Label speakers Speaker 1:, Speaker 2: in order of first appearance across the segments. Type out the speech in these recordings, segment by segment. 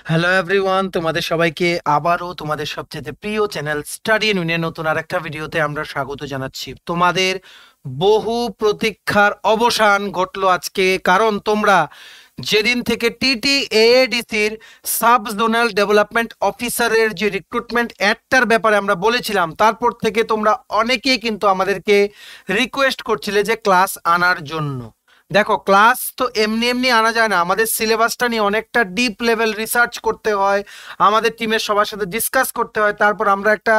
Speaker 1: Hello everyone, তোমাদের সবাইকে আবারও তোমাদের সবচেয়ে প্রিয় চ্যানেল স্টাডি ইউনিয়নের নতুন আরেকটা ভিডিওতে আমরা স্বাগত জানাচ্ছি। তোমাদের বহু প্রতীক্ষার অবসান ঘটলো আজকে, কারণ তোমরা যেদিন থেকে TTAADC-র সাব জোনাল ডেভেলপমেন্ট অফিসারের যে রিক্রুটমেন্ট অ্যাডটার ব্যাপারে আমরা বলেছিলাম, তারপর থেকে তোমরা অনেকেই কিন্তু আমাদেরকে রিকোয়েস্ট করছিলে যে ক্লাস আনার জন্য। দেখো, ক্লাস তো এমনি এমনি আনা যায় না, আমাদের সিলেবাসটা নিয়ে অনেকটা ডিপ লেভেল রিসার্চ করতে হয়, আমাদের টিমের সবার সাথে ডিসকাস করতে হয়, তারপর আমরা একটা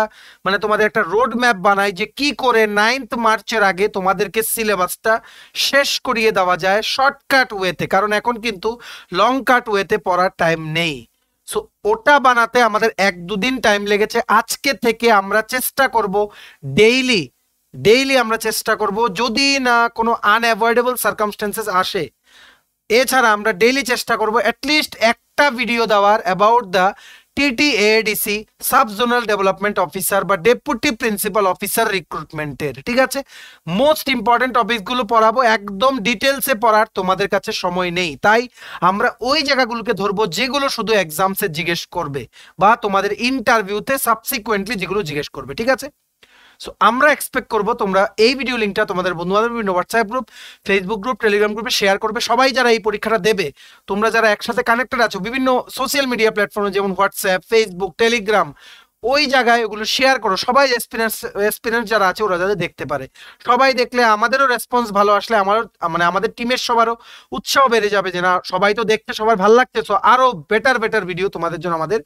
Speaker 1: তোমাদের একটা রোড ম্যাপ বানাই যে কি করে 9th মার্চের আগে তোমাদেরকে সিলেবাসটা শেষ করিয়ে দেওয়া যায় শর্টকাট ওয়েতে, কারণ এখন কিন্তু লং কাট ওয়েতে পড়ার টাইম নেই। সো ওটা বানাতে আমাদের 1-2 দিন টাইম লেগেছে। আজকে থেকে আমরা চেষ্টা করব ডেইলি ডেইলি আমরা চেষ্টা করব, যদি না কোনো আনঅ্যাভয়েডেবল সার্কামস্টেন্সেস আসে, এছাড়া আমরা ডেইলি চেষ্টা করব অ্যাটলিস্ট একটা ভিডিও দেওয়ার about the TTAADC sub zonal development officer বা ডেপুটি প্রিন্সিপাল অফিসার রিক্রুটমেন্টের। ঠিক আছে, মোস্ট ইম্পর্টেন্ট টপিকগুলো পড়াবো, একদম ডিটেলসে পড়ার তোমাদের কাছে সময় নেই, তাই আমরা ওই জায়গাগুলোকে ধরবো যেগুলো শুধু এক্সামসে জিজ্ঞেস করবে বা তোমাদের ইন্টারভিউতে সাবসিকুয়েন্টলি যেগুলো জিজ্ঞেস করবে। ঠিক আছে, সো আমরা এক্সপেক্ট করব তোমরা এই ভিডিও লিঙ্কটা তোমাদের বন্ধু-বান্ধব, বিভিন্ন WhatsApp group, Facebook group, Telegram গ্রুপে শেয়ার করবে। সবাই যারা এই পরীক্ষাটা দেবে, তোমরা যারা একসাথে কানেক্টেড আছো বিভিন্ন সোশ্যাল মিডিয়া প্ল্যাটফর্মে যেমন হোয়াটসঅ্যাপ, ফেসবুক, টেলিগ্রাম, ওই জায়গায় ওগুলো শেয়ার করো। সবাই এক্সপিরিয়েন্স যারা আছে ওরা যাতে দেখতে পারে। সবাই দেখলে আমাদেরও রেসপন্স ভালো আসলে আমারও আমাদের টিমের সবারও উৎসাহ বেড়ে যাবে যে না, সবাই তো দেখতে সবার ভালো লাগছে, সো আরো বেটার ভিডিও তোমাদের জন্য আমাদের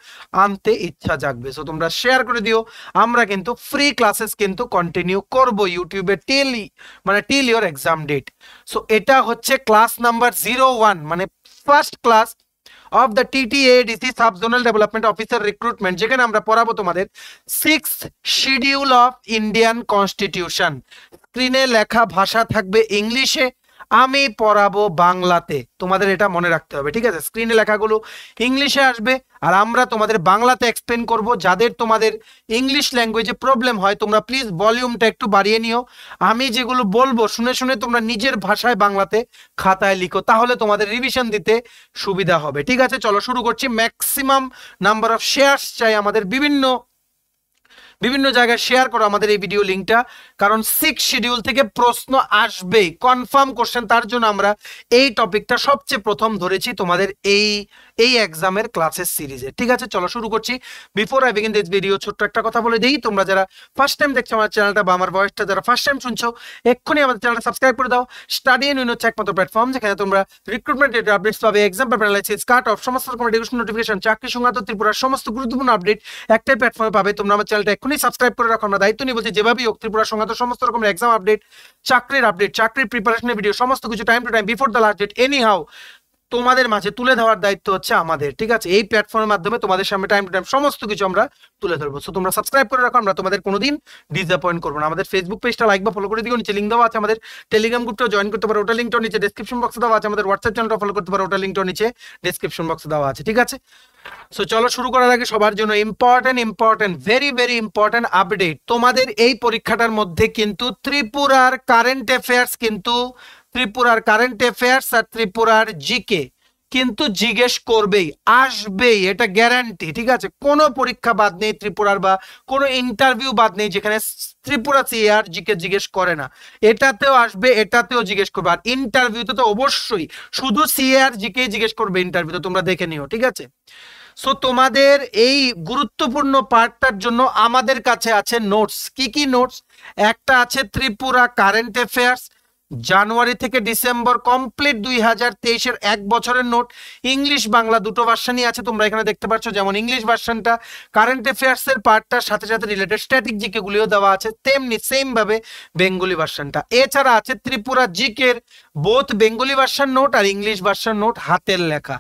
Speaker 1: আনতে ইচ্ছা জাগবে। সো তোমরা শেয়ার করে দিও। আমরা কিন্তু ফ্রি ক্লাসেস কিন্তু কন্টিনিউ করব ইউটিউবে till your exam date. So এটা হচ্ছে class number 01, first class of the TTAADC sub zonal development officer recruitment, যেখানে আমরা পড়াবো তোমাদের 6th schedule of Indian constitution. স্ক্রিনে লেখা ভাষা থাকবে ইংলিশে, আমি পড়াবো বাংলাতে, তোমাদের এটা মনে রাখতে হবে। ঠিক আছে, স্ক্রিনে লেখাগুলো ইংলিশে আসবে আর আমরা তোমাদের বাংলাতে এক্সপ্লেন করব। যাদের তোমাদের ইংলিশ ল্যাঙ্গুয়েজে প্রবলেম হয় তোমরা প্লিজ ভলিউমটা একটু বাড়িয়ে নিও। আমি যেগুলো বলবো শুনে শুনে তোমরা নিজের ভাষায় বাংলাতে খাতায় লিখো, তাহলে তোমাদের রিভিশন দিতে সুবিধা হবে। ঠিক আছে, চলো শুরু করছি। ম্যাক্সিমাম নাম্বার অফ শেয়ারস চাই আমাদের, বিভিন্ন জায়গায় শেয়ার করো আমাদের এই ভিডিও লিঙ্কটা, কারণ 6 শিডিউল থেকে প্রশ্ন আসবেই, কনফার্ম কোশ্চেন। তার জন্য আমরা এই টপিকটা সবচেয়ে প্রথম ধরেছি তোমাদের এই এক্সামের ক্লাসের সিরিজে। ঠিক আছে, চলো শুরু করছি। Before I begin this video, ছোট্ট একটা কথা বলে দিই, তোমরা যারা ফার্স্ট টাইম দেখছো আমার চ্যানেলটা বা আমার ভয়েসটা যারা ফার্স্ট টাইম শুনছো, এক্ষুনি আমাদের চ্যানেলটা সাবস্ক্রাইব করে দাও। স্টাডি ইউনিয়ন হচ্ছে একমাত্র প্ল্যাটফর্ম যেখানে তোমরা রিক্রুটমেন্ট আপডেটস পাবে, exam paper analysis, cut off, সমস্ত রকম এডুকেশন নোটিফিকেশন, চাকরি সংক্রান্ত ত্রিপুরার সমস্ত গুরুত্বপূর্ণ আপডেট একটাই প্ল্যাটফর্মে পাবে। তোমরা আমার চ্যানেলটা এক্ষুনি সাবস্ক্রাইব করে রাখো। আমরা দায়িত্ব নিয়ে বলছি, যেভাবেই হোক ত্রিপুরা সংক্রান্ত সমস্ত রকম এক্সাম আপডেট, চাকরির প্রিপারেশনের ভিডিও, সমস্ত কিছু time to time before the last date anyhow তোমাদের মাঝে তুলে ধরার দায়িত্ব হচ্ছে আমাদের। ঠিক আছে, এই প্ল্যাটফর্মের মাধ্যমে তোমাদের সামনে টাইম টু টাইম সমস্ত কিছু আমরা তুলে ধরবো। সো তোমরা সাবস্ক্রাইব করে রাখো, আমরা তোমাদের কোনোদিন ডিসঅ্যাপয়েন্ট করবো না। আমাদের ফেসবুক পেজটা লাইক বা ফলো করে দিও, নিচে লিঙ্ক দেওয়া আছে। আমাদের টেলিগ্রাম গ্রুপটাও জয়েন করতে পারো, ওটা লিঙ্কটাও নিচে ডেসক্রিপশন বক্সে দেওয়া আছে। আমাদের হোয়াটসঅ্যাপ চ্যানেলটা ফলো করতে পারো, ওটা লিঙ্কটাও নিচে ডেসক্রিপশন বক্সে দেওয়া আছে। ঠিক আছে, সো চলো শুরু করার আগে সবার জন্য ইম্পর্টেন্ট ভেরি ইম্পর্টেন্ট আপডেট। তোমাদের এই পরীক্ষাটার মধ্যে কিন্তু ত্রিপুরার কারেন্ট অ্যাফেয়ার্স আর ত্রিপুরার জিকে কিন্তু জিজ্ঞেস করবেই, আসবেই, এটা গ্যারান্টি। ঠিক আছে, কোনো পরীক্ষা বাদ নেই ত্রিপুরার বা কোনো ইন্টারভিউ বাদ নেই যেখানে ত্রিপুরা সিআর জিকে জিজ্ঞেস করে না। এটাতেও আসবে, এটাতেও জিজ্ঞেস করবে, আর ইন্টারভিউতে তো অবশ্যই শুধু সিআর জিকে জিজ্ঞেস করবে ইন্টারভিউতে, তোমরা দেখে নিও। ঠিক আছে, সো তোমাদের এই গুরুত্বপূর্ণ পার্টটার জন্য আমাদের কাছে আছে নোটস। কি নোটস? একটা আছে ত্রিপুরা কারেন্ট অ্যাফেয়ার্স জানুয়ারি থেকে ডিসেম্বর কমপ্লিট 2023-এর 1 বছরের নোট, ইংলিশ বাংলা দুটো ভার্সনই আছে, তোমরা এখানে দেখতে পাচ্ছ। যেমন ইংলিশ ভার্সনটা কারেন্ট অ্যাফেয়ার্স এর পার্টটার সাথে সাথে রিলেটেড স্ট্যাটিক জিকে গুলিও দেওয়া আছে, তেমনি সেম ভাবে বেঙ্গলি ভার্সনটা। এছাড়া আছে ত্রিপুরা জিকের বোথ বেঙ্গলি ভার্সন নোট আর ইংলিশ ভার্সন নোট হাতের লেখা।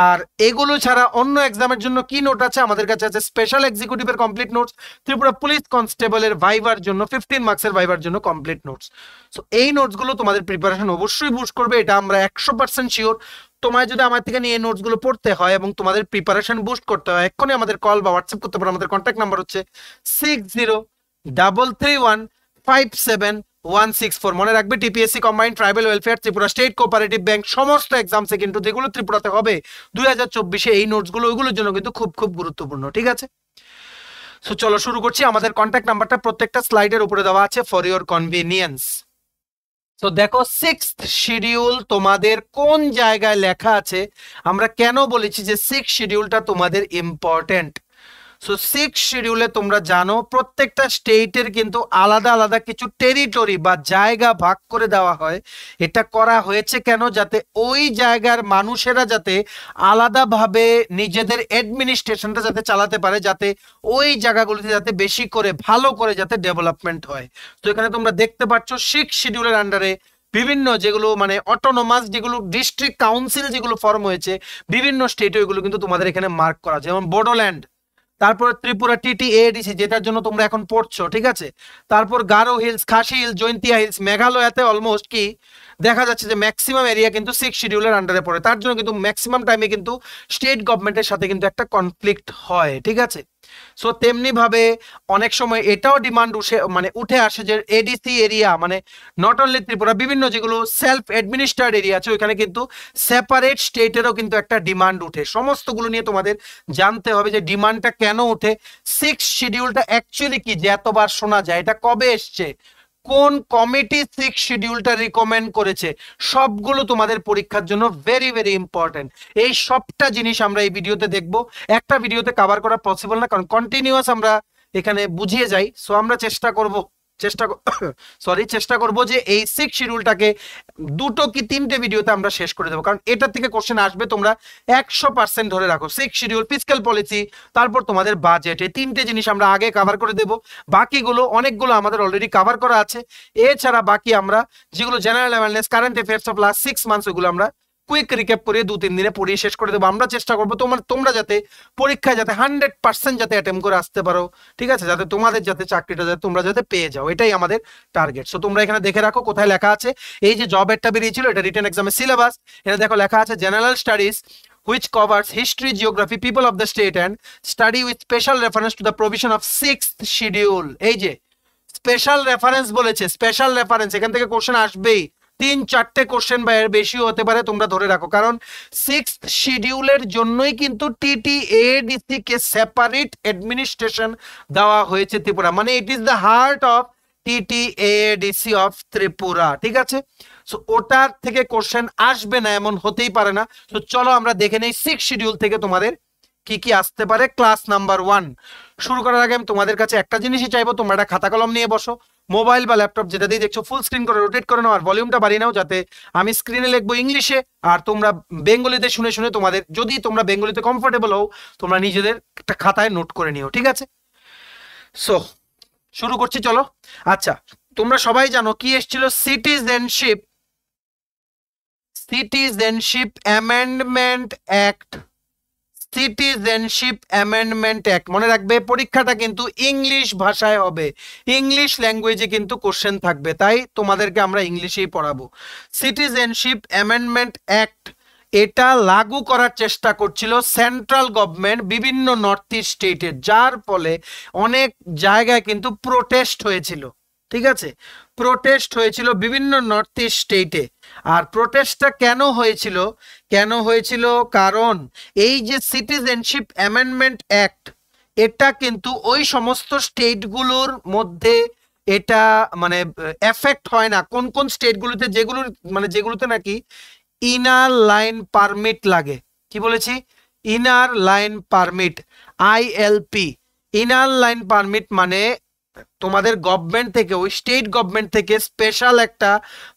Speaker 1: আর এগুলো ছাড়া অন্য এক্সামের জন্য কি নোট আছে আমাদের কাছে? আছে স্পেশাল এক্সিকিউটিভের কমপ্লিট নোটস, ত্রিপুরা পুলিশ কনস্টেবলের ভাইভার জন্য 15 মার্কসের ভাইভার জন্য কমপ্লিট নোটস। সো এই নোটসগুলো তোমাদের প্রিপারেশন অবশ্যই বুস্ট করবে, এটা আমরা 100% শিওর। তোমায় যদি আমার থেকে নিয়ে এই নোটসগুলো পড়তে হয় এবং তোমাদের প্রিপারেশন বুস্ট করতে হয়, এক্ষুনি আমাদের কল বা হোয়াটসঅ্যাপ করতে পারো। আমাদের কন্ট্যাক্ট নাম্বার হচ্ছে 60331571 164 মনে রাখবে TPSC combined tribal welfare Tripura state cooperative bank সমস্ত এক্সামসে কিন্তু যেগুলো ত্রিপুরাতে হবে 2024-এ এই নোটসগুলো ওইগুলোর জন্য কিন্তু খুব খুব গুরুত্বপূর্ণ ঠিক আছে। সো চলো শুরু করছি। আমাদের কন্ট্যাক্ট নাম্বারটা প্রত্যেকটা স্লাইডের উপরে দেওয়া আছে ফর ইওর কনভিনিয়েন্স। তো দেখো 6th শিডিউল তোমাদের কোন জায়গায় লেখা আছে, আমরা কেন বলেছি যে 6th শিডিউলটা তোমাদের ইম্পর্টেন্ট। সো 6th শিডিউলে তোমরা জানো প্রত্যেকটা স্টেটের কিন্তু আলাদা আলাদা কিছু টেরিটরি বা জায়গা ভাগ করে দেওয়া হয়। এটা করা হয়েছে কেন, যাতে ওই জায়গার মানুষেরা যাতে আলাদাভাবে নিজেদের অ্যাডমিনিস্ট্রেশনটা যাতে চালাতে পারে, যাতে ওই জায়গাগুলিতে যাতে বেশি করে ভালো করে যাতে ডেভেলপমেন্ট হয়। তো এখানে তোমরা দেখতে পাচ্ছ 6th শিডিউলের আন্ডারে বিভিন্ন যেগুলো মানে অটোনোমাস যেগুলো ডিস্ট্রিক্ট কাউন্সিল যেগুলো ফর্ম হয়েছে বিভিন্ন স্টেটে ওইগুলো কিন্তু তোমাদের এখানে মার্ক করা, যেমন বোডোল্যান্ড, তারপর ত্রিপুরা টিটিএডিসি যেটার জন্য তোমরা এখন পড়ছো ঠিক আছে, তারপর গারো হিলস, খাসি হিলস, জয়ন্তিয়া হিলস, মেঘালয়াতে অলমোস্ট কি দেখা যাচ্ছে যে ম্যাক্সিমাম এরিয়া কিন্তু 6th শিডিউলের আন্ডারে পড়ে, তার জন্য কিন্তু ম্যাক্সিমাম টাইমে কিন্তু স্টেট গভর্নমেন্টের সাথে কিন্তু একটা কনফ্লিক্ট হয় ঠিক আছে। সো তেমনি ভাবে অনেক সময় এটাও ডিমান্ড উঠে আসে যে এডিসি এরিয়া মানে নট অনলি ত্রিপুরা, বিভিন্ন যেগুলো সেলফ অ্যাডমিনিস্ট্রেটেড এরিয়া আছে ওইখানে কিন্তু সেপারেট স্টেটেরও কিন্তু একটা ডিমান্ড উঠে। সমস্তগুলো নিয়ে তোমাদের জানতে হবে যে ডিমান্ডটা কেন ওঠে, 6th শিডিউলটা অ্যাকচুয়ালি কি যে এতবার শোনা যায়, এটা কবে এসছে, কোন কমিটি 6th শিডিউলটা রিকমেন্ড করেছে, সবগুলো তোমাদের পরীক্ষার জন্য ভেরি ভেরি ইম্পর্টেন্ট। এই সবটা জিনিস আমরা এই ভিডিওতে দেখব, একটা ভিডিওতে কভার করা পসিবল না কারণ কন্টিনিউয়াস আমরা এখানে বুঝিয়ে যাই। সো আমরা চেষ্টা করব যে এই 6th শিডিউলটাকে 2 কি 3টে ভিডিওতে আমরা শেষ করে দেবো, কারণ এটা থেকে কোশ্চেন আসবে তোমরা 100% ধরে রাখো। 6th শিডিউল, ফিসক্যাল পলিসি, তারপর তোমাদের বাজেট, এই 3টে জিনিস আমরা আগে কভার করে দেব। বাকিগুলো অনেকগুলো আমাদের অলরেডি কভার করা আছে। এছাড়া বাকি আমরা যেগুলো general awareness, current affairs of last 6 months ওগুলো আমরা কুইক রিক্যাপ করে 2-3 দিনে পড়িয়ে শেষ করে দেবো। আমরা চেষ্টা করবো তোমরা যাতে পরীক্ষায় যাতে 100% যাতে অ্যাটেম্প করে আসতে পারো ঠিক আছে, যাতে তোমাদের যাতে চাকরিটা যাতে তোমরা যাতে পেয়ে যাও, এটাই আমাদের টার্গেট। সো তোমরা এখানে দেখে রাখো কোথায় লেখা আছে, এই যে জব এডটা বেরিয়েছিল এটা রিটেন এক্সামের সিলেবাস, এটা দেখো লেখা আছে general studies which covers history, geography, people of the state and study with special reference to the provision of 6th schedule। এই যে স্পেশাল রেফারেন্স বলেছে, স্পেশাল রেফারেন্স এখান থেকে কোশ্চেন আসবেই, 3-4টে কোশ্চেন বা এর বেশিও হতে পারে, তোমরা ধরে রাখো, কারণ 6th শিডিউলের জন্যই কিন্তু টিটিএডিসি কে সেপারেট অ্যাডমিনিস্ট্রেশন দেওয়া হয়েছে ত্রিপুরা, মানে it is the heart of TTADC of Tripura ঠিক আছে। সো ওটার থেকে কোশ্চেন আসবে না এমন হতেই পারে না। তো চলো আমরা দেখে নেই 6th শিডিউল থেকে তোমাদের কি কি আসতে পারে। ক্লাস নাম্বার 1 শুরু করার আগে আমি তোমাদের কাছে একটা জিনিসই চাইবো, তোমরা একটা খাতা কলম নিয়ে বসো, মোবাইল বা ল্যাপটপ যেটা দিয়ে দেখছো ফুল স্ক্রিন করে রোটেট করে নাও আর ভলিউমটা বাড়িয়ে নাও, যাতে আমি স্ক্রিনে লিখবো ইংলিশে আর তোমরা বেঙ্গলিতে শুনে শুনে তোমাদের, যদি তোমরা বেঙ্গলিতে কমফোর্টেবল হও তোমরা নিজেদের একটা খাতায় নোট করে নিও ঠিক আছে। সো শুরু করছি চলো। আচ্ছা তোমরা সবাই জানো কি এসেছিল, citizenship amendment act, citizenship amendment act. মনে রাখবে পরীক্ষাটা কিন্তু ইংলিশ ভাষায় হবে, ইংলিশ ল্যাঙ্গুয়েজে কিন্তু কোশ্চেন থাকবে, তাই তোমাদেরকে আমরা ইংলিশেই পড়াবো। সিটিজেনশিপ অ্যামেন্ডমেন্ট অ্যাক্ট এটা লাগু করার চেষ্টা করছিল সেন্ট্রাল গভর্নমেন্ট বিভিন্ন নর্থ ইস্ট স্টেটে, যার ফলে অনেক জায়গায় কিন্তু প্রোটেস্ট হয়েছিল ঠিক আছে, প্রোটেস্ট হয়েছিল বিভিন্ন নর্থ ইস্ট স্টেটে। আর প্রোটেস্টটা কেন হয়েছিল কারণ এই যে সিটিজেনশিপ অ্যামেন্ডমেন্ট অ্যাক্ট এটা কিন্তু ওই সমস্ত স্টেটগুলোর মধ্যে এটা মানে এফেক্ট হয় না, কোন কোন স্টেটগুলোতে যেগুলোতে নাকি ইনার লাইন পারমিট লাগে, কি বলেছি inner line permit, ILP. Inner line permit মানে তোমাদের গভর্নমেন্ট থেকে, ওই স্টেট গভর্নমেন্ট থেকে স্পেশাল একটা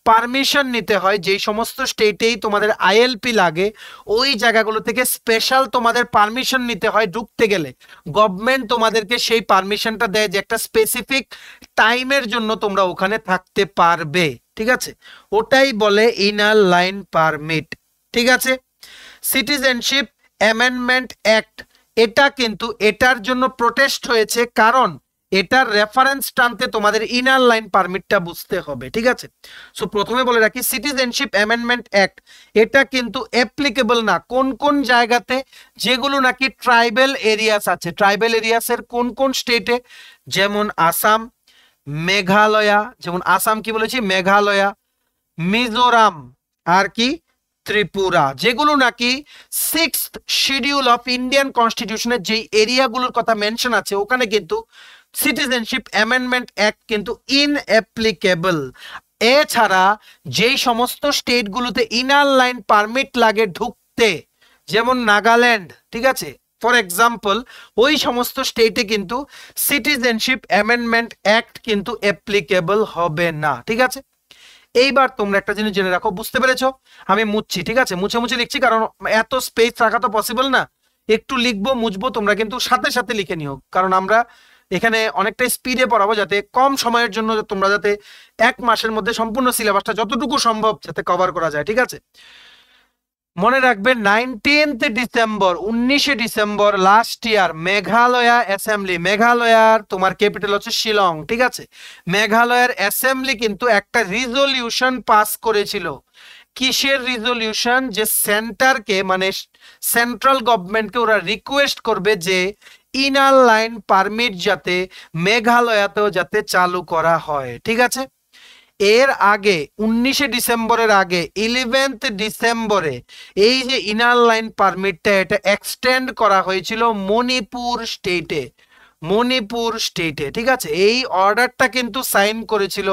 Speaker 1: পারমিশন নিতে হয়, যেই সমস্ত স্টেটেই তোমাদের আইএলপি লাগে ওই জায়গাগুলো থেকে স্পেশাল তোমাদের পারমিশন নিতে হয় ঢুকতে গেলে। গভর্নমেন্ট তোমাদেরকে সেই পারমিশনটা দেয় যে একটা স্পেসিফিক টাইমের জন্য তোমরা ওখানে থাকতে পারবে ঠিক আছে, ওটাই বলে ইনার লাইন পারমিট ঠিক আছে। সিটিজেনশিপ অ্যামেন্ডমেন্ট অ্যাক্ট এটা কিন্তু এটার জন্য প্রোটেস্ট হয়েছে, কারণ এটার রেফারেন্স টানতে তোমাদের ইনার লাইন পারমিটটা বুঝতে হবে ঠিক আছে। সো প্রথমে বলে রাখি সিটিজেনশিপ অ্যামেন্ডমেন্ট অ্যাক্ট এটা কিন্তু অ্যাপ্লিকেবল না কোন কোন জায়গাতে, যেগুলো নাকি ট্রাইবাল এরিয়াস আছে, ট্রাইবাল এরিয়াসের কোন কোন স্টেটে, যেমন আসাম, মেঘালয়া, যেমন আসাম কি বলেছি, মেঘালয়া, মিজোরাম, আর কি ত্রিপুরা, যেগুলো নাকি 6th শিডিউল অফ ইন্ডিয়ান কনস্টিটিউশনের যে এরিয়াগুলোর কথা মেনশন আছে ওখানে কিন্তু সিটিজেনশিপ অ্যামেন্ডমেন্ট অ্যাক্ট কিন্তু ইনঅ্যাপ্লিকেবল। এছাড়া যেই সমস্ত স্টেটগুলোতে ইনার লাইন পারমিট লাগে ঢুকতে, যেমন নাগাল্যান্ড, ঠিক আছে, ফর এক্সাম্পল, ওই সমস্ত স্টেটে কিন্তু সিটিজেনশিপ অ্যামেন্ডমেন্ট অ্যাক্ট কিন্তু অ্যাপ্লিকেবল হবে না, ঠিক আছে। এইবার তোমরা একটা জিনিস জেনে রাখো, বুঝতে পেরেছো? আমি মুছছি, ঠিক আছে, মুছে মুছে লিখছি, কারণ এত স্পেস রাখা তো পসিবল না। একটু লিখবো মুছবো, তোমরা কিন্তু সাথে সাথে লিখে নিও, কারণ আমরা এখানে অনেকটা স্পিডে পড়াবো, যাতে কম সময়ের জন্য তোমরা যাতে 1 মাসের মধ্যে সম্পূর্ণ সিলেবাসটা যতটুকু সম্ভব যাতে কভার করা যায়, ঠিক আছে। মনে রাখবেন 19 December last year Meghalaya assembly, মেঘালয়ার তোমার ক্যাপিটাল হচ্ছে শিলং, ঠিক আছে, মেঘালয়ার অ্যাসেম্বলি কিন্তু একটা রিজলিউশন পাস করেছিল। কিসের রিজলিউশন? যে সেন্টারকে, মানে সেন্ট্রাল গভর্নমেন্টকে ওরা রিকোয়েস্ট করবে যে ইনার লাইন পারমিট যাতে মেঘালয়াতেও যাতে চালু করা হয়, ঠিক আছে। এর আগে 19 ডিসেম্বরের আগে 11 ডিসেম্বরে এই যে ইনার লাইন পারমিটটা এটা এক্সটেন্ড করা হয়েছিল মণিপুর স্টেটে, মণিপুর স্টেটে, ঠিক আছে। এই অর্ডারটা কিন্তু সাইন করেছিল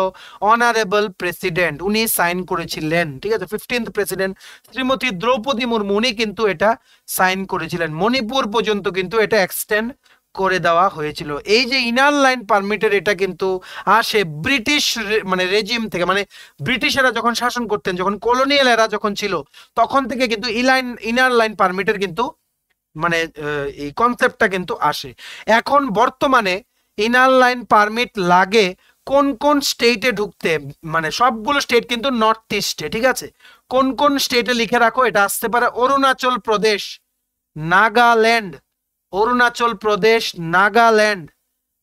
Speaker 1: অনারেবল প্রেসিডেন্ট, উনি সাইন করেছিলেন, ঠিক আছে, 15th প্রেসিডেন্ট শ্রীমতী দ্রৌপদী মুর্মু, উনি কিন্তু এটা সাইন করেছিলেন। মণিপুর পর্যন্ত কিন্তু এটা এক্সটেন্ড করে দেওয়া হয়েছিল। এই যে ইনার লাইন পারমিটের এটা কিন্তু আসে ব্রিটিশ মানে রেজিম থেকে, মানে ব্রিটিশেরা যখন শাসন করতেন, যখন কলোনিয়াল এরা যখন ছিল, তখন থেকে কিন্তু ইনার লাইন পারমিটের কিন্তু মানে এই কনসেপ্টটা কিন্তু আসে। এখন বর্তমানে ইনার লাইন পারমিট লাগে কোন কোন স্টেটে ঢুকতে, মানে সবগুলো স্টেট কিন্তু নর্থ ইস্টে, ঠিক আছে। কোন কোন স্টেটে লিখে রাখো, এটা আসতে পারে অরুণাচল প্রদেশ, নাগাল্যান্ড, অরুণাচল প্রদেশ, নাগাল্যান্ড,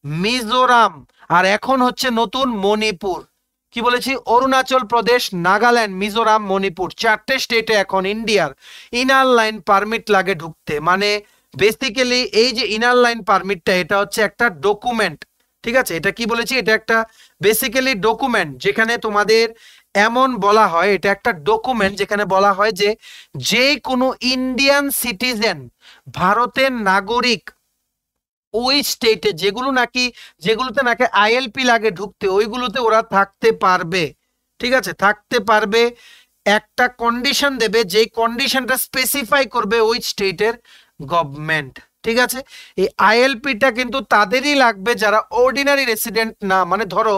Speaker 1: মিজোরাম, আর এখন হচ্ছে নতুন মণিপুর। কি বলেছি? অরুণাচল প্রদেশ, নাগাল্যান্ড, মিজোরাম, মণিপুর, 4টে স্টেটে এখন ইন্ডিয়ার ইনার লাইন পারমিট লাগে ঢুকতে। মানে বেসিক্যালি এই যে ইনার লাইন পারমিটটা এটা হচ্ছে একটা ডকুমেন্ট, ঠিক আছে। এটা কি বলেছি? এটা একটা বেসিক্যালি ডকুমেন্ট, যেখানে তোমাদের এমন বলা হয়, এটা একটা ডকুমেন্ট যেখানে বলা হয় যে যে কোনো ইন্ডিয়ান সিটিজেন, ভারতের নাগরিক, ওই স্টেটে যেগুলোতে নাকি আইএলপি লাগে ঢুকতে, ওইগুলোতে ওরা থাকতে পারবে, ঠিক আছে, থাকতে পারবে। একটা কন্ডিশন দেবে, যে কন্ডিশনটা স্পেসিফাই করবে ওই স্টেটের গভর্নমেন্ট, ঠিক আছে। এই আইএলপিটা কিন্তু তাদেরই লাগবে যারা অর্ডিনারি রেসিডেন্ট না। মানে ধরো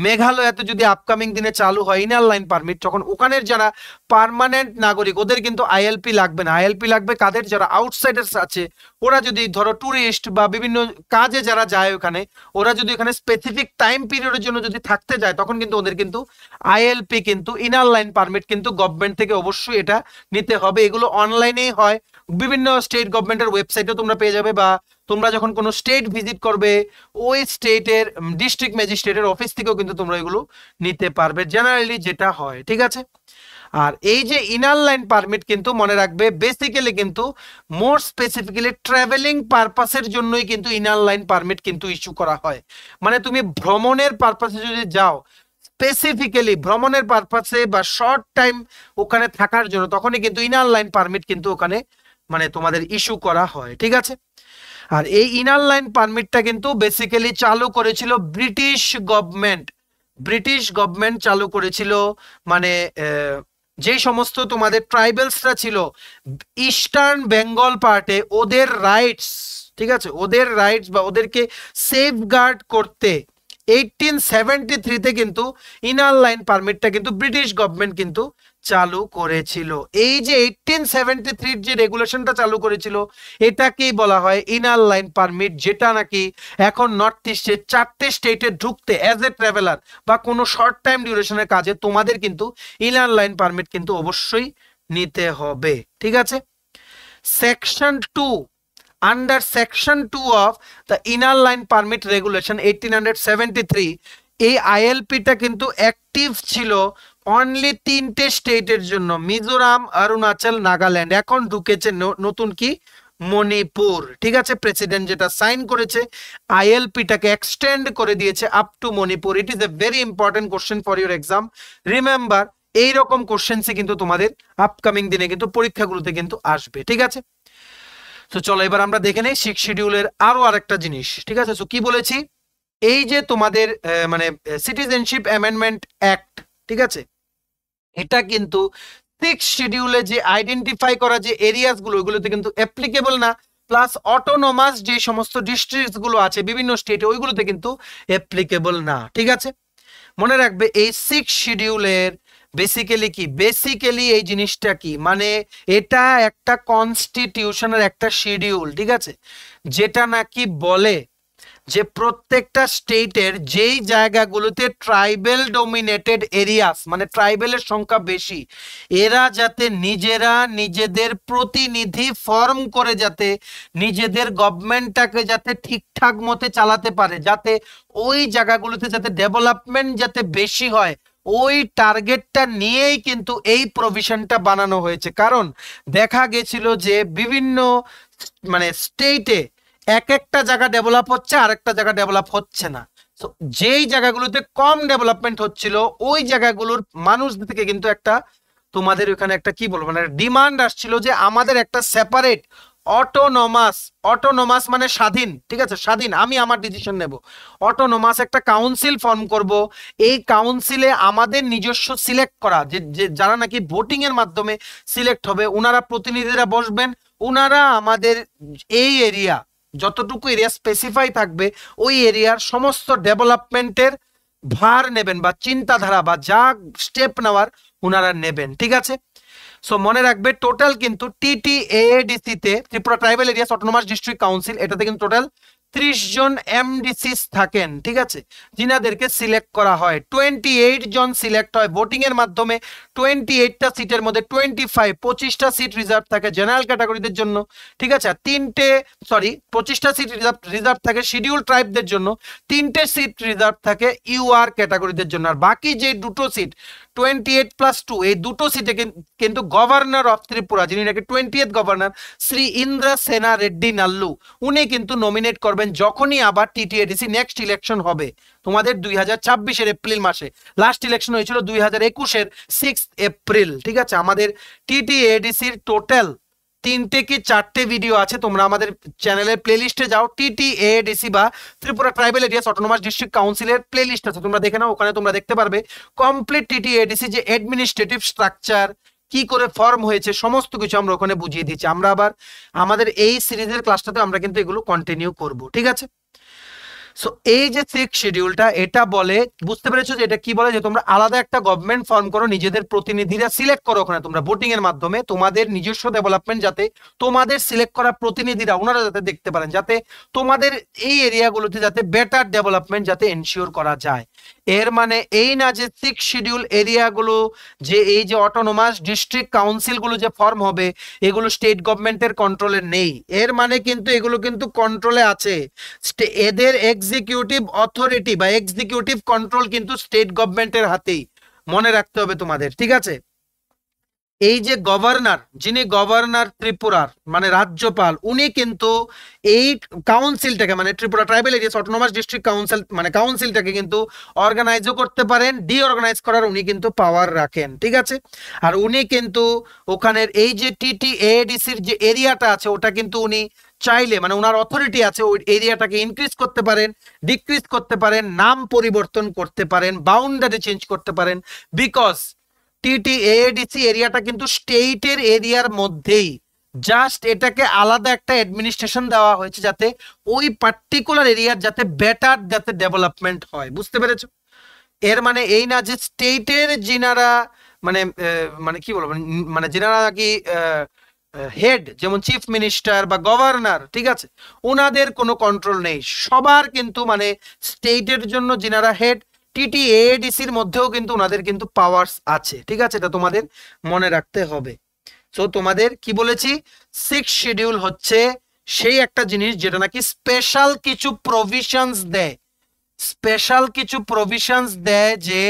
Speaker 1: মেঘালয়াতে যদি আপকামিং দিনে চালু হয় ইনার লাইন পারমিট, তখন ওখানের যারা পার্মানেন্ট নাগরিক ওদের কিন্তু আইএলপি লাগবে না। আইএলপি লাগবে কাদের? যারা আউটসাইডার্স আছে, ওরা যদি ধরো ট্যুরিস্ট বা বিভিন্ন কাজে যারা যায় ওখানে, ওরা যদি ওখানে স্পেসিফিক টাইম পিরিয়ডের জন্য যদি থাকতে যায়, তখন কিন্তু ওদের কিন্তু আইএলপি কিন্তু ইনার লাইন পারমিট কিন্তু গভর্নমেন্ট থেকে অবশ্যই এটা নিতে হবে। এগুলো অনলাইনেই হয়, বিভিন্ন স্টেট গভর্নমেন্টের ওয়েবসাইটে তোমরা পেয়ে যাবে, বা তোমরা যখন কোনো স্টেট ভিজিট করবে ওই স্টেটের ডিস্ট্রিক্ট ম্যাজিস্ট্রেটের অফিস থেকেও কিন্তু তোমরা এগুলো নিতে পারবে, জেনারেলি যেটা হয়, ঠিক আছে। আর এই যে ইনার লাইন পারমিট কিন্তু মনে রাখবে বেসিক্যালি কিন্তু মোর স্পেসিফিক্যালি ট্রাভেলিং পারপাসের জন্যই কিন্তু ইনার লাইন পারমিট কিন্তু ইস্যু করা হয়। মানে তুমি ভ্রমণের পারপাসে যদি যাও, স্পেসিফিক্যালি ভ্রমণের পারপাসে বা শর্ট টাইম ওখানে থাকার জন্য, তখনই কিন্তু ইনার লাইন পারমিট কিন্তু ওখানে মানে তোমাদের ইস্যু করা হয়, ঠিক আছে। আর এই ইনার লাইন পারমিটটা কিন্তু বেসিক্যালি চালু করেছিল ব্রিটিশ গভর্নমেন্ট, ব্রিটিশ গভর্নমেন্ট চালু করেছিল। মানে যে সমস্ত তোমাদের ট্রাইবেলসরা ছিল ইস্টার্ন বেঙ্গল পার্টে, ওদের রাইটস, ঠিক আছে, ওদের রাইটস বা ওদেরকে সেফগার্ড করতে 1873-তে কিন্তু ইনার লাইন পারমিটটা কিন্তু ব্রিটিশ গভর্নমেন্ট কিন্তু চালু করেছিল। এই যে 1873 যে রেগুলেশনটা চালু করেছিল, এটাকেই বলা হয় ইনার লাইন পারমিট, যেটা নাকি এখন নর্থ ইস্টের 4টে স্টেটে ঢুকতে অ্যাজ এ ট্রাভেলার বা কোনো শর্ট টাইম ডিউরেশনের কাজে তোমাদের কিন্তু ইনার লাইন পারমিট কিন্তু অবশ্যই নিতে হবে, ঠিক আছে। Section 2, under section 2 of the inner line permit regulation 1873, এই আইএলপিটা কিন্তু অ্যাক্টিভ ছিল অনলি 3টে স্টেটের জন্য, মিজোরাম, অরুণাচল, নাগাল্যান্ড। এখন ঢুকেছে নতুন কি মণিপুর। ঠিক আছে, প্রেসিডেন্ট যেটা সাইন করেছে আইএলপিটাকে এক্সটেন্ড করে দিয়েছে up to Manipur. It is a very important question for your exam, remember. এইরকম কোশ্চেন্সই কিন্তু তোমাদের আপকামিং দিনে কিন্তু পরীক্ষাগুলোতে কিন্তু আসবে। ঠিক আছে, তো চলো এবার আমরা দেখে নেই সিক্স শিডিউলের আরো আরেকটা জিনিস। ঠিক আছে, তো কি বলেছি, এই যে তোমাদের মানে সিটিজেনশিপ অ্যামেন্ডমেন্ট অ্যাক্ট, ঠিক আছে, এটা কিন্তু সিক্স শিডিউলে যে আইডেন্টিফাই করা যে এরিয়াস গুলো ওইগুলোতে কিন্তু অ্যাপ্লিকেবল না, প্লাস অটোনোমাস যে সমস্ত ডিস্ট্রিক্টস গুলো আছে বিভিন্ন স্টেটে ওইগুলোতে কিন্তু অ্যাপ্লিকেবল না। ঠিক আছে, মনে রাখবে এই সিক্স শিডিউলের বেসিক্যালি কি, বেসিক্যালি এই জিনিসটা কি, মানে এটা একটা কনস্টিটিউশনের একটা শিডিউল। ঠিক আছে, যেটা নাকি বলে যে প্রত্যেকটা স্টেটের যেই জায়গাগুলোতে ট্রাইবেল ডোমিনেটেড এরিয়াস, মানে ট্রাইবেলের সংখ্যা বেশি, এরা যাতে নিজেরা নিজেদের প্রতিনিধি ফর্ম করে যাতে নিজেদের গভর্নমেন্টটাকে যাতে ঠিকঠাক মতে চালাতে পারে, যাতে ওই জায়গাগুলোতে যাতে ডেভেলপমেন্ট যাতে বেশি হয়, ওই টার্গেটটা নিয়েই কিন্তু এই প্রভিশনটা বানানো হয়েছে। কারণ দেখা গেছিল যে বিভিন্ন মানে স্টেটে এক একটা জায়গা ডেভেলপ হচ্ছে আর একটা জায়গা ডেভেলপ হচ্ছে না। তো যেই জায়গাগুলোতে কম ডেভেলপমেন্ট হচ্ছিল ওই জায়গাগুলোর মানুষদের থেকে কিন্তু একটা তোমাদের ওখানে একটা কি বলবো মানে ডিমান্ড আসছিল যে আমাদের একটা সেপারেট অটোনোমাস, অটোনোমাস মানে স্বাধীন, ঠিক আছে, স্বাধীন, আমি আমার ডিসিশন নেব, অটোনোমাস একটা কাউন্সিল ফর্ম করব। এই কাউন্সিলে আমাদের নিজস্ব সিলেক্ট করা যে যারা নাকি ভোটিং এর মাধ্যমে সিলেক্ট হবে, ওনারা প্রতিনিধিরা বসবেন, ওনারা আমাদের এই এরিয়া যতটুকু এরিয়া স্পেসিফাই থাকবে ওই এরিয়ার সমস্ত ডেভেলপমেন্টের ভার নেবেন বা চিন্তাধারা বা যা স্টেপ নেওয়ার ওনারা নেবেন। ঠিক আছে, সো মনে রাখবে টোটাল কিন্তু টিটিএডিসি তে Tripura tribal areas autonomous district council, এটাতে কিন্তু টোটাল 30 জন এমডিসিস থাকেন। ঠিক আছে, যিনাদেরকে সিলেক্ট করা হয়, 28 জন সিলেক্ট হয় ভোটিং এর মাধ্যমে। 28টা সিটের মধ্যে 25টা সিট রিজার্ভ থাকে জেনারেল ক্যাটাগরিদের জন্য। ঠিক আছে, 25টা সিট রিজার্ভ থাকে শিডিউল ট্রাইবদের জন্য, 3টে সিট রিজার্ভ থাকে ইউআর ক্যাটাগরিদের জন্য। আর বাকি যে দুটো সিট 28+2 এই দুটো সিটে কিন্তু গভর্নর অফ ত্রিপুরা, যিনি নাকি 20th গভর্নর শ্রী ইন্দ্র সেনা রেড্ডি নাল্লু, উনি কিন্তু নমিনেট করবেন যখনই আবার টিটিএডিসি নেক্সট ইলেকশন হবে তোমাদের 2026-এর এপ্রিল মাসে। লাস্ট ইলেকশন হয়েছিল 2021-এর 6 এপ্রিল। ঠিক আছে, আমাদের টিটিএডিসির টোটাল 3টে কি 4টে ভিডিও আছে, তোমরা আমাদের চ্যানেলের প্লেলিস্টে যাও, টিটিএডিসি বা Tripura tribal areas autonomous district কাউন্সিলের প্লেলিস্ট আছে, তোমরা দেখে নাও, ওখানে তোমরা দেখতে পারবে কমপ্লিট টিটিএডিসি যে অ্যাডমিনিস্ট্রেটিভ স্ট্রাকচার কি করে ফর্ম হয়েছে সমস্ত কিছু আমরা ওখানে বুঝিয়ে দিচ্ছি। আমরা আবার আমাদের এই সিরিজের ক্লাসটাতে আমরা কিন্তু এগুলো কন্টিনিউ করব। ঠিক আছে, সো এই যে সিক্স শিডিউলটা এটা বলে, বুঝতে পেরেছো যে এটা কি বলে, যে তোমরা আলাদা একটা গভর্নমেন্ট ফর্ম করো, নিজেদের প্রতিনিধিরা সিলেক্ট করো ওখানে তোমরা ভোটিং এর মাধ্যমে, তোমাদের নিজস্ব ডেভেলপমেন্ট যাতে তোমাদের সিলেক্ট করা প্রতিনিধিরা ওনারা যাতে দেখতে পারেন, যাতে তোমাদের এই এরিয়াগুলোতে যাতে বেটার ডেভেলপমেন্ট যাতে এনশিওর করা যায়। এর মানে এই না যে সিক্স শিডিউল এরিয়াগুলো যে এই যে অটোনোমাস ডিস্ট্রিক্ট কাউন্সিলগুলো যে ফর্ম হবে এগুলো স্টেট গভর্নমেন্টের কন্ট্রোলে নেই, এর মানে কিন্তু এগুলো কিন্তু কন্ট্রোলে আছে। এদের এক্সিকিউটিভ অথরিটি বা এক্সিকিউটিভ কন্ট্রোল কিন্তু স্টেট গভর্নমেন্টের হাতেই, মনে রাখতে হবে তোমাদের। ঠিক আছে, এই যে গভর্নর, যিনি গভর্নর ত্রিপুরার মানে রাজ্যপাল, উনি কিন্তু এই কাউন্সিলটাকে মানে Tripura tribal areas autonomous district council মানে কাউন্সিলটাকে কিন্তু অর্গানাইজও করতে পারেন, ডিঅর্গানাইজ করার উনি কিন্তু পাওয়ার রাখেন। ঠিক আছে, আর উনি কিন্তু ওখানের এই যে টিটিএডিসির যে এরিয়াটা আছে ওটা কিন্তু উনি চাইলে মানে ওনার অথরিটি আছে ওই এরিয়াটাকে ইনক্রিজ করতে পারেন, ডিক্রিজ করতে পারেন, নাম পরিবর্তন করতে পারেন, বাউন্ডারি চেঞ্জ করতে পারেন, বিকজ টিটিএডিসি এরিয়াটা কিন্তু স্টেটের এরিয়ার মধ্যেই, জাস্ট এটাকে আলাদা একটা অ্যাডমিনিস্ট্রেশন দেওয়া হয়েছে যাতে ওই পার্টিকুলার এরিয়ার যাতে বেটার যাতে ডেভেলপমেন্ট হয়। বুঝতে পেরেছো? এর মানে এই না যে স্টেটের যিনারা মানে মানে কি বলবো মানে যিনারা নাকি হেড, যেমন চিফ মিনিস্টার বা গভর্নর, ঠিক আছে, ওনাদের কোনো কন্ট্রোল নেই, সবার কিন্তু মানে স্টেটের জন্য যিনারা হেড টিটিএডিসির মধ্যেও কিন্তু ওনাদের কিন্তু পাওয়ারস আছে। ঠিক আছে, এটা তোমাদের মনে রাখতে হবে। সো তোমাদের কি বলেছি, সিক্স শিডিউল হচ্ছে সেই একটা জিনিস যেটা নাকি স্পেশাল কিছু প্রভিশনস দেয়, স্পেশাল কিছু প্রভিশনস দেয় যে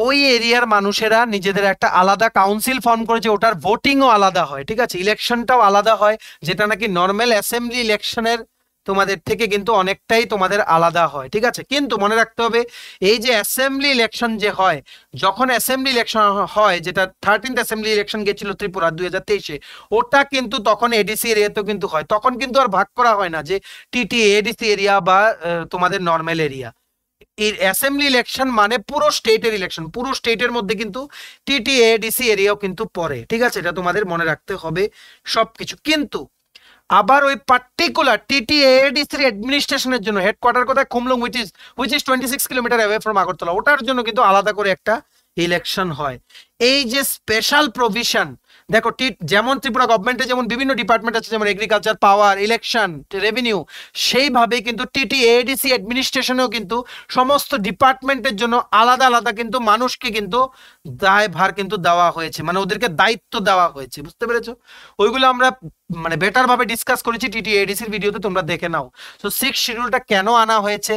Speaker 1: ওই এরিয়ার মানুষেরা নিজেদের একটা আলাদা কাউন্সিল ফর্ম করেছে, ওটার ভোটিংও আলাদা হয়, ঠিক আছে, ইলেকশনটাও আলাদা হয়, যেটা নাকি নর্মাল অ্যাসেম্বলি ইলেকশনের তোমাদের থেকে কিন্তু অনেকটাই তোমাদের আলাদা হয়, ঠিক আছে। কিন্তু মনে রাখতে হবে এই যে অ্যাসেম্বলি ইলেকশন যে হয়, যখন অ্যাসেম্বলি ইলেকশন হয়, যেটা 13th অ্যাসেম্বলি ইলেকশন গেছিল ত্রিপুরা 2023-এ, ওটা কিন্তু তখন এডিসি এরিয়াতেও কিন্তু হয়, তখন কিন্তু আর ভাগ করা হয় না যে টিটি এডিসি এরিয়া বা তোমাদের নর্মাল এরিয়া। এই অ্যাসেম্বলি ইলেকশন মানে পুরো স্টেটের ইলেকশন, পুরো স্টেটের মধ্যে কিন্তু টিটিএ ডিসি এরিয়াও কিন্তু পড়ে, ঠিক আছে, এটা তোমাদের মনে রাখতে হবে সবকিছু। কিন্তু আবার ওই পার্টিকুলার টিটিএডিসির অ্যাডমিনিস্ট্রেশনের জন্য হেডকোয়ার্টার কোথায়, Khumlung, which is 26 kilometre away from Agartala, ওটার জন্য কিন্তু আলাদা করে একটা ইলেকশন হয়। এই যে স্পেশাল প্রভিশন, দেখো যেমন ত্রিপুরা গভর্নমেন্টে যেমন বিভিন্ন ডিপার্টমেন্ট আছে, যেমন এগ্রিকালচার, পাওয়ার, ইলেকশন, রেভিনিউ, সেইভাবে কিন্তু টিটিএডিসি অ্যাডমিনিস্ট্রেশনেও কিন্তু সমস্ত ডিপার্টমেন্টের জন্য আলাদা আলাদা কিন্তু মানুষকে কিন্তু দায়ভার কিন্তু দেওয়া হয়েছে, মানে ওদেরকে দায়িত্ব দেওয়া হয়েছে, বুঝতে পেরেছো? ওইগুলো আমরা মানে বেটার ভাবে ডিসকাস করেছি টিটিএডিসির ভিডিওতে, তোমরা দেখে নাও। তো 6 শিডিউলটা কেন আনা হয়েছে,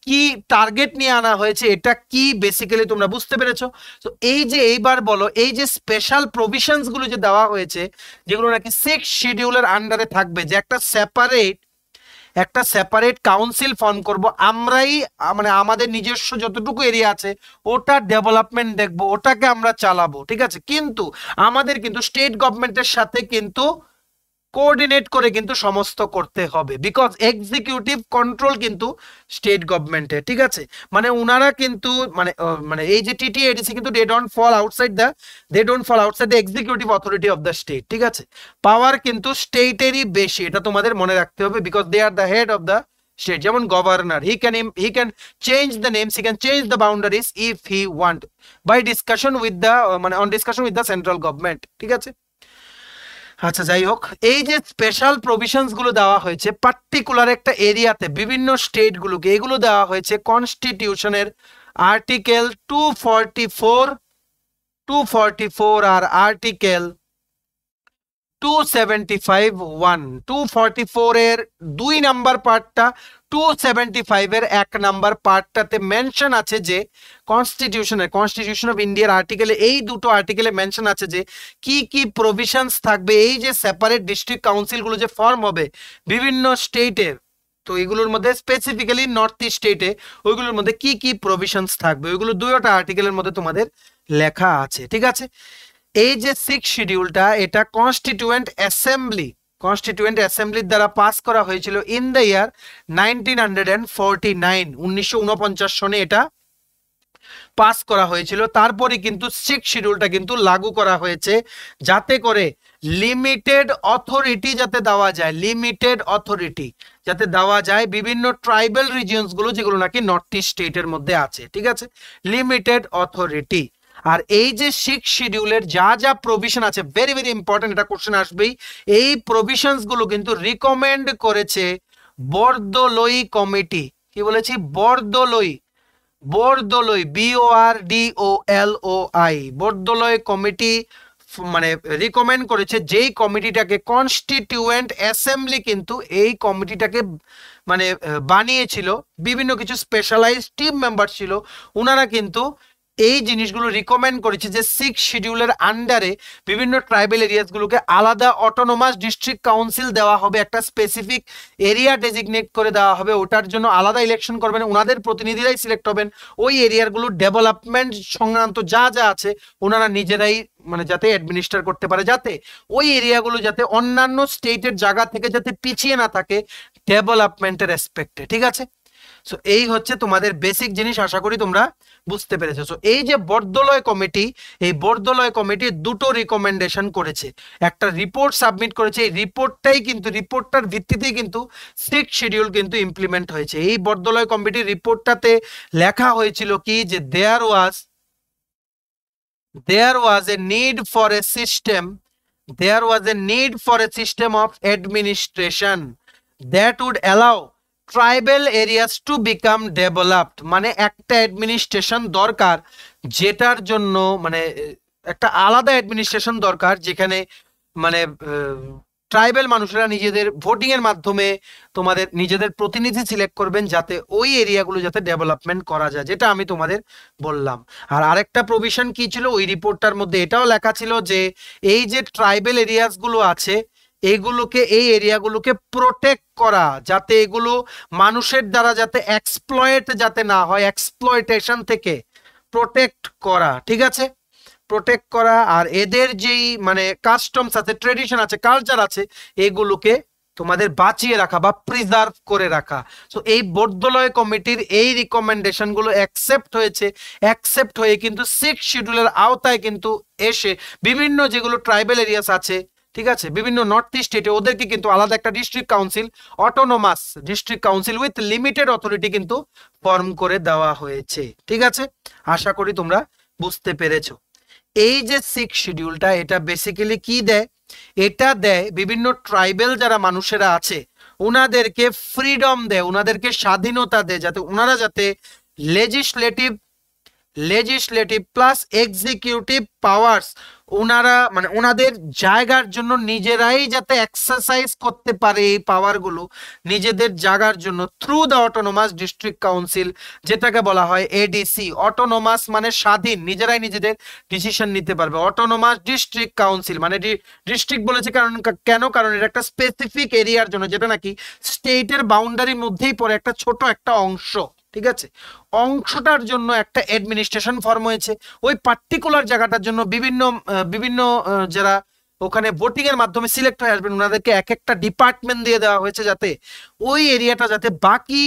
Speaker 1: কি টার্গেট নিয়ে আনা হয়েছে, এটা কি বেসিক্যালি তোমরা বুঝতে পেরেছো? তো এই যে এইবার বলো, এই যে স্পেশাল প্রভিশনস গুলো যে দেওয়া হয়েছে, যেগুলো নাকি 6 শিডিউলের আন্ডারে থাকবে, যে একটা সেপারেট কাউন্সিল ফর্ম করব আমরাই, মানে আমাদের নিজস্ব যতটুকু এরিয়া আছে ওটার ডেভেলপমেন্ট দেখব, ওটাকে আমরা চালাবো, ঠিক আছে। কিন্তু আমাদের কিন্তু স্টেট গভর্নমেন্টের সাথে কিন্তু কোঅর্ডিনেট করে কিন্তু সমস্ত করতে হবে, বিকজ এক্সিকিউটিভ কন্ট্রোল কিন্তু স্টেট গভর্নমেন্টের, ঠিক আছে। মানে ওনারা কিন্তু মানে এই যে টিটিএডিসি কিন্তু they don't fall outside the executive authority of the state, ঠিক আছে। পাওয়ার কিন্তু স্টেটেরই বেশি, এটা তোমাদের মনে রাখতে হবে, because they are the head of the state. যেমন governor, he can change the names, he can change the boundaries if he want, by discussion with the মানে on discussion with the central government, ঠিক আছে। আচ্ছা, যাই হোক, এই যে special provisions গুলো দেওয়া হয়েছে পার্টিকুলার একটা এরিয়াতে বিভিন্ন স্টেট গুলোকে, এগুলো দেওয়া হয়েছে কনস্টিটিউশনের আর্টিকেল 244 আর আর্টিকেল 275(1). 244 এর 2 নাম্বার পার্টটা, 275 এর 1 নাম্বার পার্টটাতে মেনশন আছে যে কনস্টিটিউশন অফ ইন্ডিয়ার আর্টিকেলে, এই দুটো আর্টিকেলে মেনশন আছে যে কি কি প্রভিশনস থাকবে, এই যে সেপারেট ডিস্ট্রিক্ট কাউন্সিলগুলো যে ফর্ম হবে বিভিন্ন স্টেটের, তো এগুলোর মধ্যে স্পেসিফিক্যালি নর্থ ইস্ট স্টেটে ওইগুলোর মধ্যে কি কি প্রভিশনস থাকবে, ওইগুলো দুইটা আর্টিকেলের মধ্যে তোমাদের লেখা আছে, ঠিক আছে। এই যে 6 শিডিউলটা, এটা কনস্টিটিউয়েন্ট অ্যাসেম্বলির দ্বারা পাস করা হয়েছিল ইন দ্য ইয়ার 1949 সনে এটা পাস করা হয়েছিল। তারপরে কিন্তু 6 শিডিউলটা কিন্তু লাগু করা হয়েছে, যাতে করে লিমিটেড অথরিটি যাতে দেওয়া যায় বিভিন্ন ট্রাইবাল রিজিয়নস গুলো, যেগুলো নাকি নর্থ ইস্ট স্টেটের মধ্যে আছে, ঠিক আছে, লিমিটেড অথরিটি। আর এই যে 6 শিডিউলের যা যা প্রভিশন আছে, ভেরি ভেরি ইম্পর্টেন্ট, এটা কোশ্চেন আসবেই, এই প্রভিশনস গুলো কিন্তু রিকমেন্ড করেছে বর্দোলোই কমিটি। কি বলেছি? বর্দোলোই, BORDOLOI, বর্দোলোই কমিটি মানে রিকমেন্ড করেছে, যেই কমিটিটাকে কনস্টিটিউয়েন্ট অ্যাসেম্বলি কিন্তু এই কমিটিটাকে মানে বানিয়েছিল, বিভিন্ন কিছু স্পেশালাইজড টিম মেম্বার ছিল, ওনারা কিন্তু এই জিনিসগুলো রিকমেন্ড করেছে যে 6 শিডিউলের আন্ডারে বিভিন্ন ট্রাইবাল এরিয়াসগুলোকে আলাদা অটোনোমাস ডিস্ট্রিক্ট কাউন্সিল দেওয়া হবে, একটা স্পেসিফিক এরিয়া ডেজিগনেট করে দেওয়া হবে, ওটার জন্য আলাদা ইলেকশন করবেন, ওনাদের প্রতিনিধিরাই সিলেক্ট হবেন, ওই এরিয়াগুলোর ডেভেলপমেন্ট সংক্রান্ত যা যা আছে ওনারা নিজেরাই মানে যাতে অ্যাডমিনিস্টার করতে পারে, যাতে ওই এরিয়াগুলো যাতে অন্যান্য স্টেটের জায়গা থেকে যাতে পিছিয়ে না থাকে ডেভেলপমেন্টের রেসপেক্টে, ঠিক আছে। সো এই হচ্ছে তোমাদের বেসিক জিনিস, আশা করি তোমরা বুঝতে পেরেছো। সো এই যে বর্দোলোই কমিটি, এই বর্দোলোই কমিটি দুটো রিকমেন্ডেশন করেছে, একটা রিপোর্ট সাবমিট করেছে, এই রিপোর্টটার ভিত্তিতেই কিন্তু 6 শিডিউল কিন্তু ইমপ্লিমেন্ট হয়েছে। এই বর্দোলোই কমিটির রিপোর্টটাতে লেখা হয়েছিল কি, যে there was a need for a system of administration that would allow tribal areas to become developed. মানে একটা অ্যাডমিনিস্ট্রেশন দরকার, যেটার জন্য মানে একটা আলাদা অ্যাডমিনিস্ট্রেশন দরকার, যেখানে মানে ট্রাইবেল মানুষেরা নিজেদের ভোটিং এর মাধ্যমে তোমাদের নিজেদের প্রতিনিধি সিলেক্ট করবেন, যাতে ওই এরিয়াগুলো যাতে ডেভেলপমেন্ট করা যায়, যেটা আমি তোমাদের বললাম। আর আরেকটা প্রভিশন কি ছিল ওই রিপোর্টটার মধ্যে, এটাও লেখা ছিল যে এই যে ট্রাইবেল এরিয়াস গুলো আছে এগুলোকে, এই এরিয়াগুলোকে প্রোটেক্ট করা, যাতে এগুলো মানুষের দ্বারা যাতে এক্সপ্লয়েট যাতে না হয়, এক্সপ্লয়টেশন থেকে প্রোটেক্ট করা, ঠিক আছে, প্রোটেক্ট করা। আর এদের যেই মানে কাস্টমস আছে, ট্রেডিশন আছে, কালচার আছে, এগুলোকে তোমাদের বাঁচিয়ে রাখা বা প্রিজার্ভ করে রাখা। সো এই বোর্ডলয় কমিটির এই রিকমেন্ডেশন গুলো অ্যাকসেপ্ট হয়েছে, অ্যাকসেপ্ট হয়ে কিন্তু 6 শিডিউলের আওতায় কিন্তু এসে বিভিন্ন যেগুলো ট্রাইবেল এরিয়াস আছে, ঠিক আছে, বিভিন্ন নর্থ ইস্ট স্টেটে ওদেরকে কিন্তু আলাদা একটা district council, autonomous district council with limited authority কিন্তু ফর্ম করে দেওয়া হয়েছে। ঠিক আছে, আশা করি তোমরা বুঝতে পেরেছো। এই যে 6 শিডিউলটা, এটা বেসিক্যালি কি দেয়, এটা দেয় বিভিন্ন ট্রাইবেল যারা মানুষেরা আছে ওনাদেরকে ফ্রিডম দেয়, ওনাদেরকে স্বাধীনতা দেয়, যাতে ওনারা যাতে লেজিসলেটিভ প্লাস এক্সিকিউটিভ পাওয়ার্স ওনারা মানে ওনাদের জায়গার জন্য নিজেরাই যাতে এক্সারসাইজ করতে পারে এই পাওয়ারগুলো নিজেদের জায়গার জন্য through the autonomous district council, যেটাকে বলা হয় এডিসি। অটোনোমাস মানে স্বাধীন, নিজেরাই নিজেদের ডিসিশন নিতে পারবে। অটোনোমাস ডিস্ট্রিক্ট কাউন্সিল মানে ডিস্ট্রিক্ট বলেছে কারণ এটা একটা স্পেসিফিক এরিয়ার জন্য, যেটা নাকি স্টেটের বাউন্ডারির মধ্যেই পড়ে, একটা ছোট একটা অংশ, ঠিক আছে, অংশটার জন্য একটা অ্যাডমিনিস্ট্রেশন ফর্ম হয়েছে। ওই পার্টিকুলার জায়গাটার জন্য বিভিন্ন যারা ওখানে ভোটিং এর মাধ্যমে সিলেক্ট হয়ে আসবেন ওনাদেরকে এক একটা ডিপার্টমেন্ট দিয়ে দেওয়া হয়েছে, যাতে ওই এরিয়াটা যাতে বাকি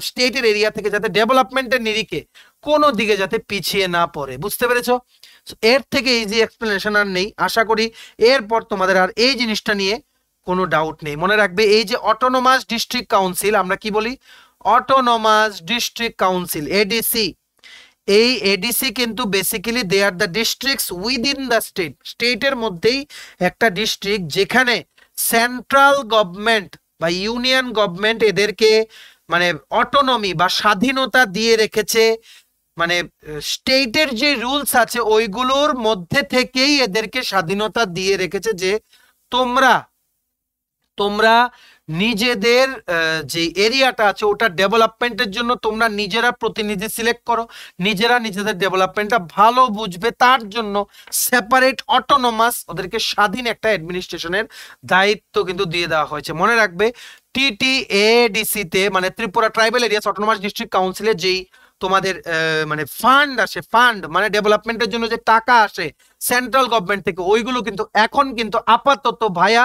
Speaker 1: স্টেটের এরিয়া থেকে যাতে ডেভেলপমেন্টের নিরিখে কোনো দিকে যাতে পিছিয়ে না পড়ে। বুঝতে পেরেছো? এর থেকে ইজি এক্সপ্লেনেশন আর নেই। আশা করি এরপর তোমাদের আর এই জিনিসটা নিয়ে কোনো ডাউট নেই। মনে রাখবে এই যে অটোনোমাস ডিস্ট্রিক্ট কাউন্সিল, আমরা কি বলি অটোনোমাস ডিস্ট্রিক্ট কাউন্সিল এডিসি, এই এডিসি কিন্তু basically they are the districts within the state, স্টেটের মধ্যেই একটা ডিস্ট্রিক্ট যেখানে সেন্ট্রাল গভর্নমেন্ট বা ইউনিয়ন গভর্নমেন্ট এদেরকে মানে অটোনমি বা স্বাধীনতা দিয়ে রেখেছে, মানে স্টেটের যে রুলস আছে ওইগুলোর মধ্যে থেকেই এদেরকে স্বাধীনতা দিয়ে রেখেছে যে তোমরা নিজেদের যে এরিয়াটা আছে ওটা ডেভেলপমেন্টের জন্য তোমরা নিজেরা প্রতিনিধি সিলেক্ট করো, নিজেরা নিজেদের ডেভেলপমেন্টটা ভালো বুঝবে, তার জন্য সেপারেট অটোনোমাস ওদেরকে স্বাধীন একটা অ্যাডমিনিস্ট্রেশনের দায়িত্ব কিন্তু দিয়ে দেওয়া হয়েছে। মনে রাখবে TTADC তে মানে Tripura tribal areas autonomous district কাউন্সিলে যেই তোমাদের মানে ফান্ড আসে, ফান্ড মানে ডেভেলপমেন্টের জন্য যে টাকা আসে সেন্ট্রাল গভর্নমেন্ট থেকে, ওইগুলো কিন্তু এখন কিন্তু আপাতত ভায়া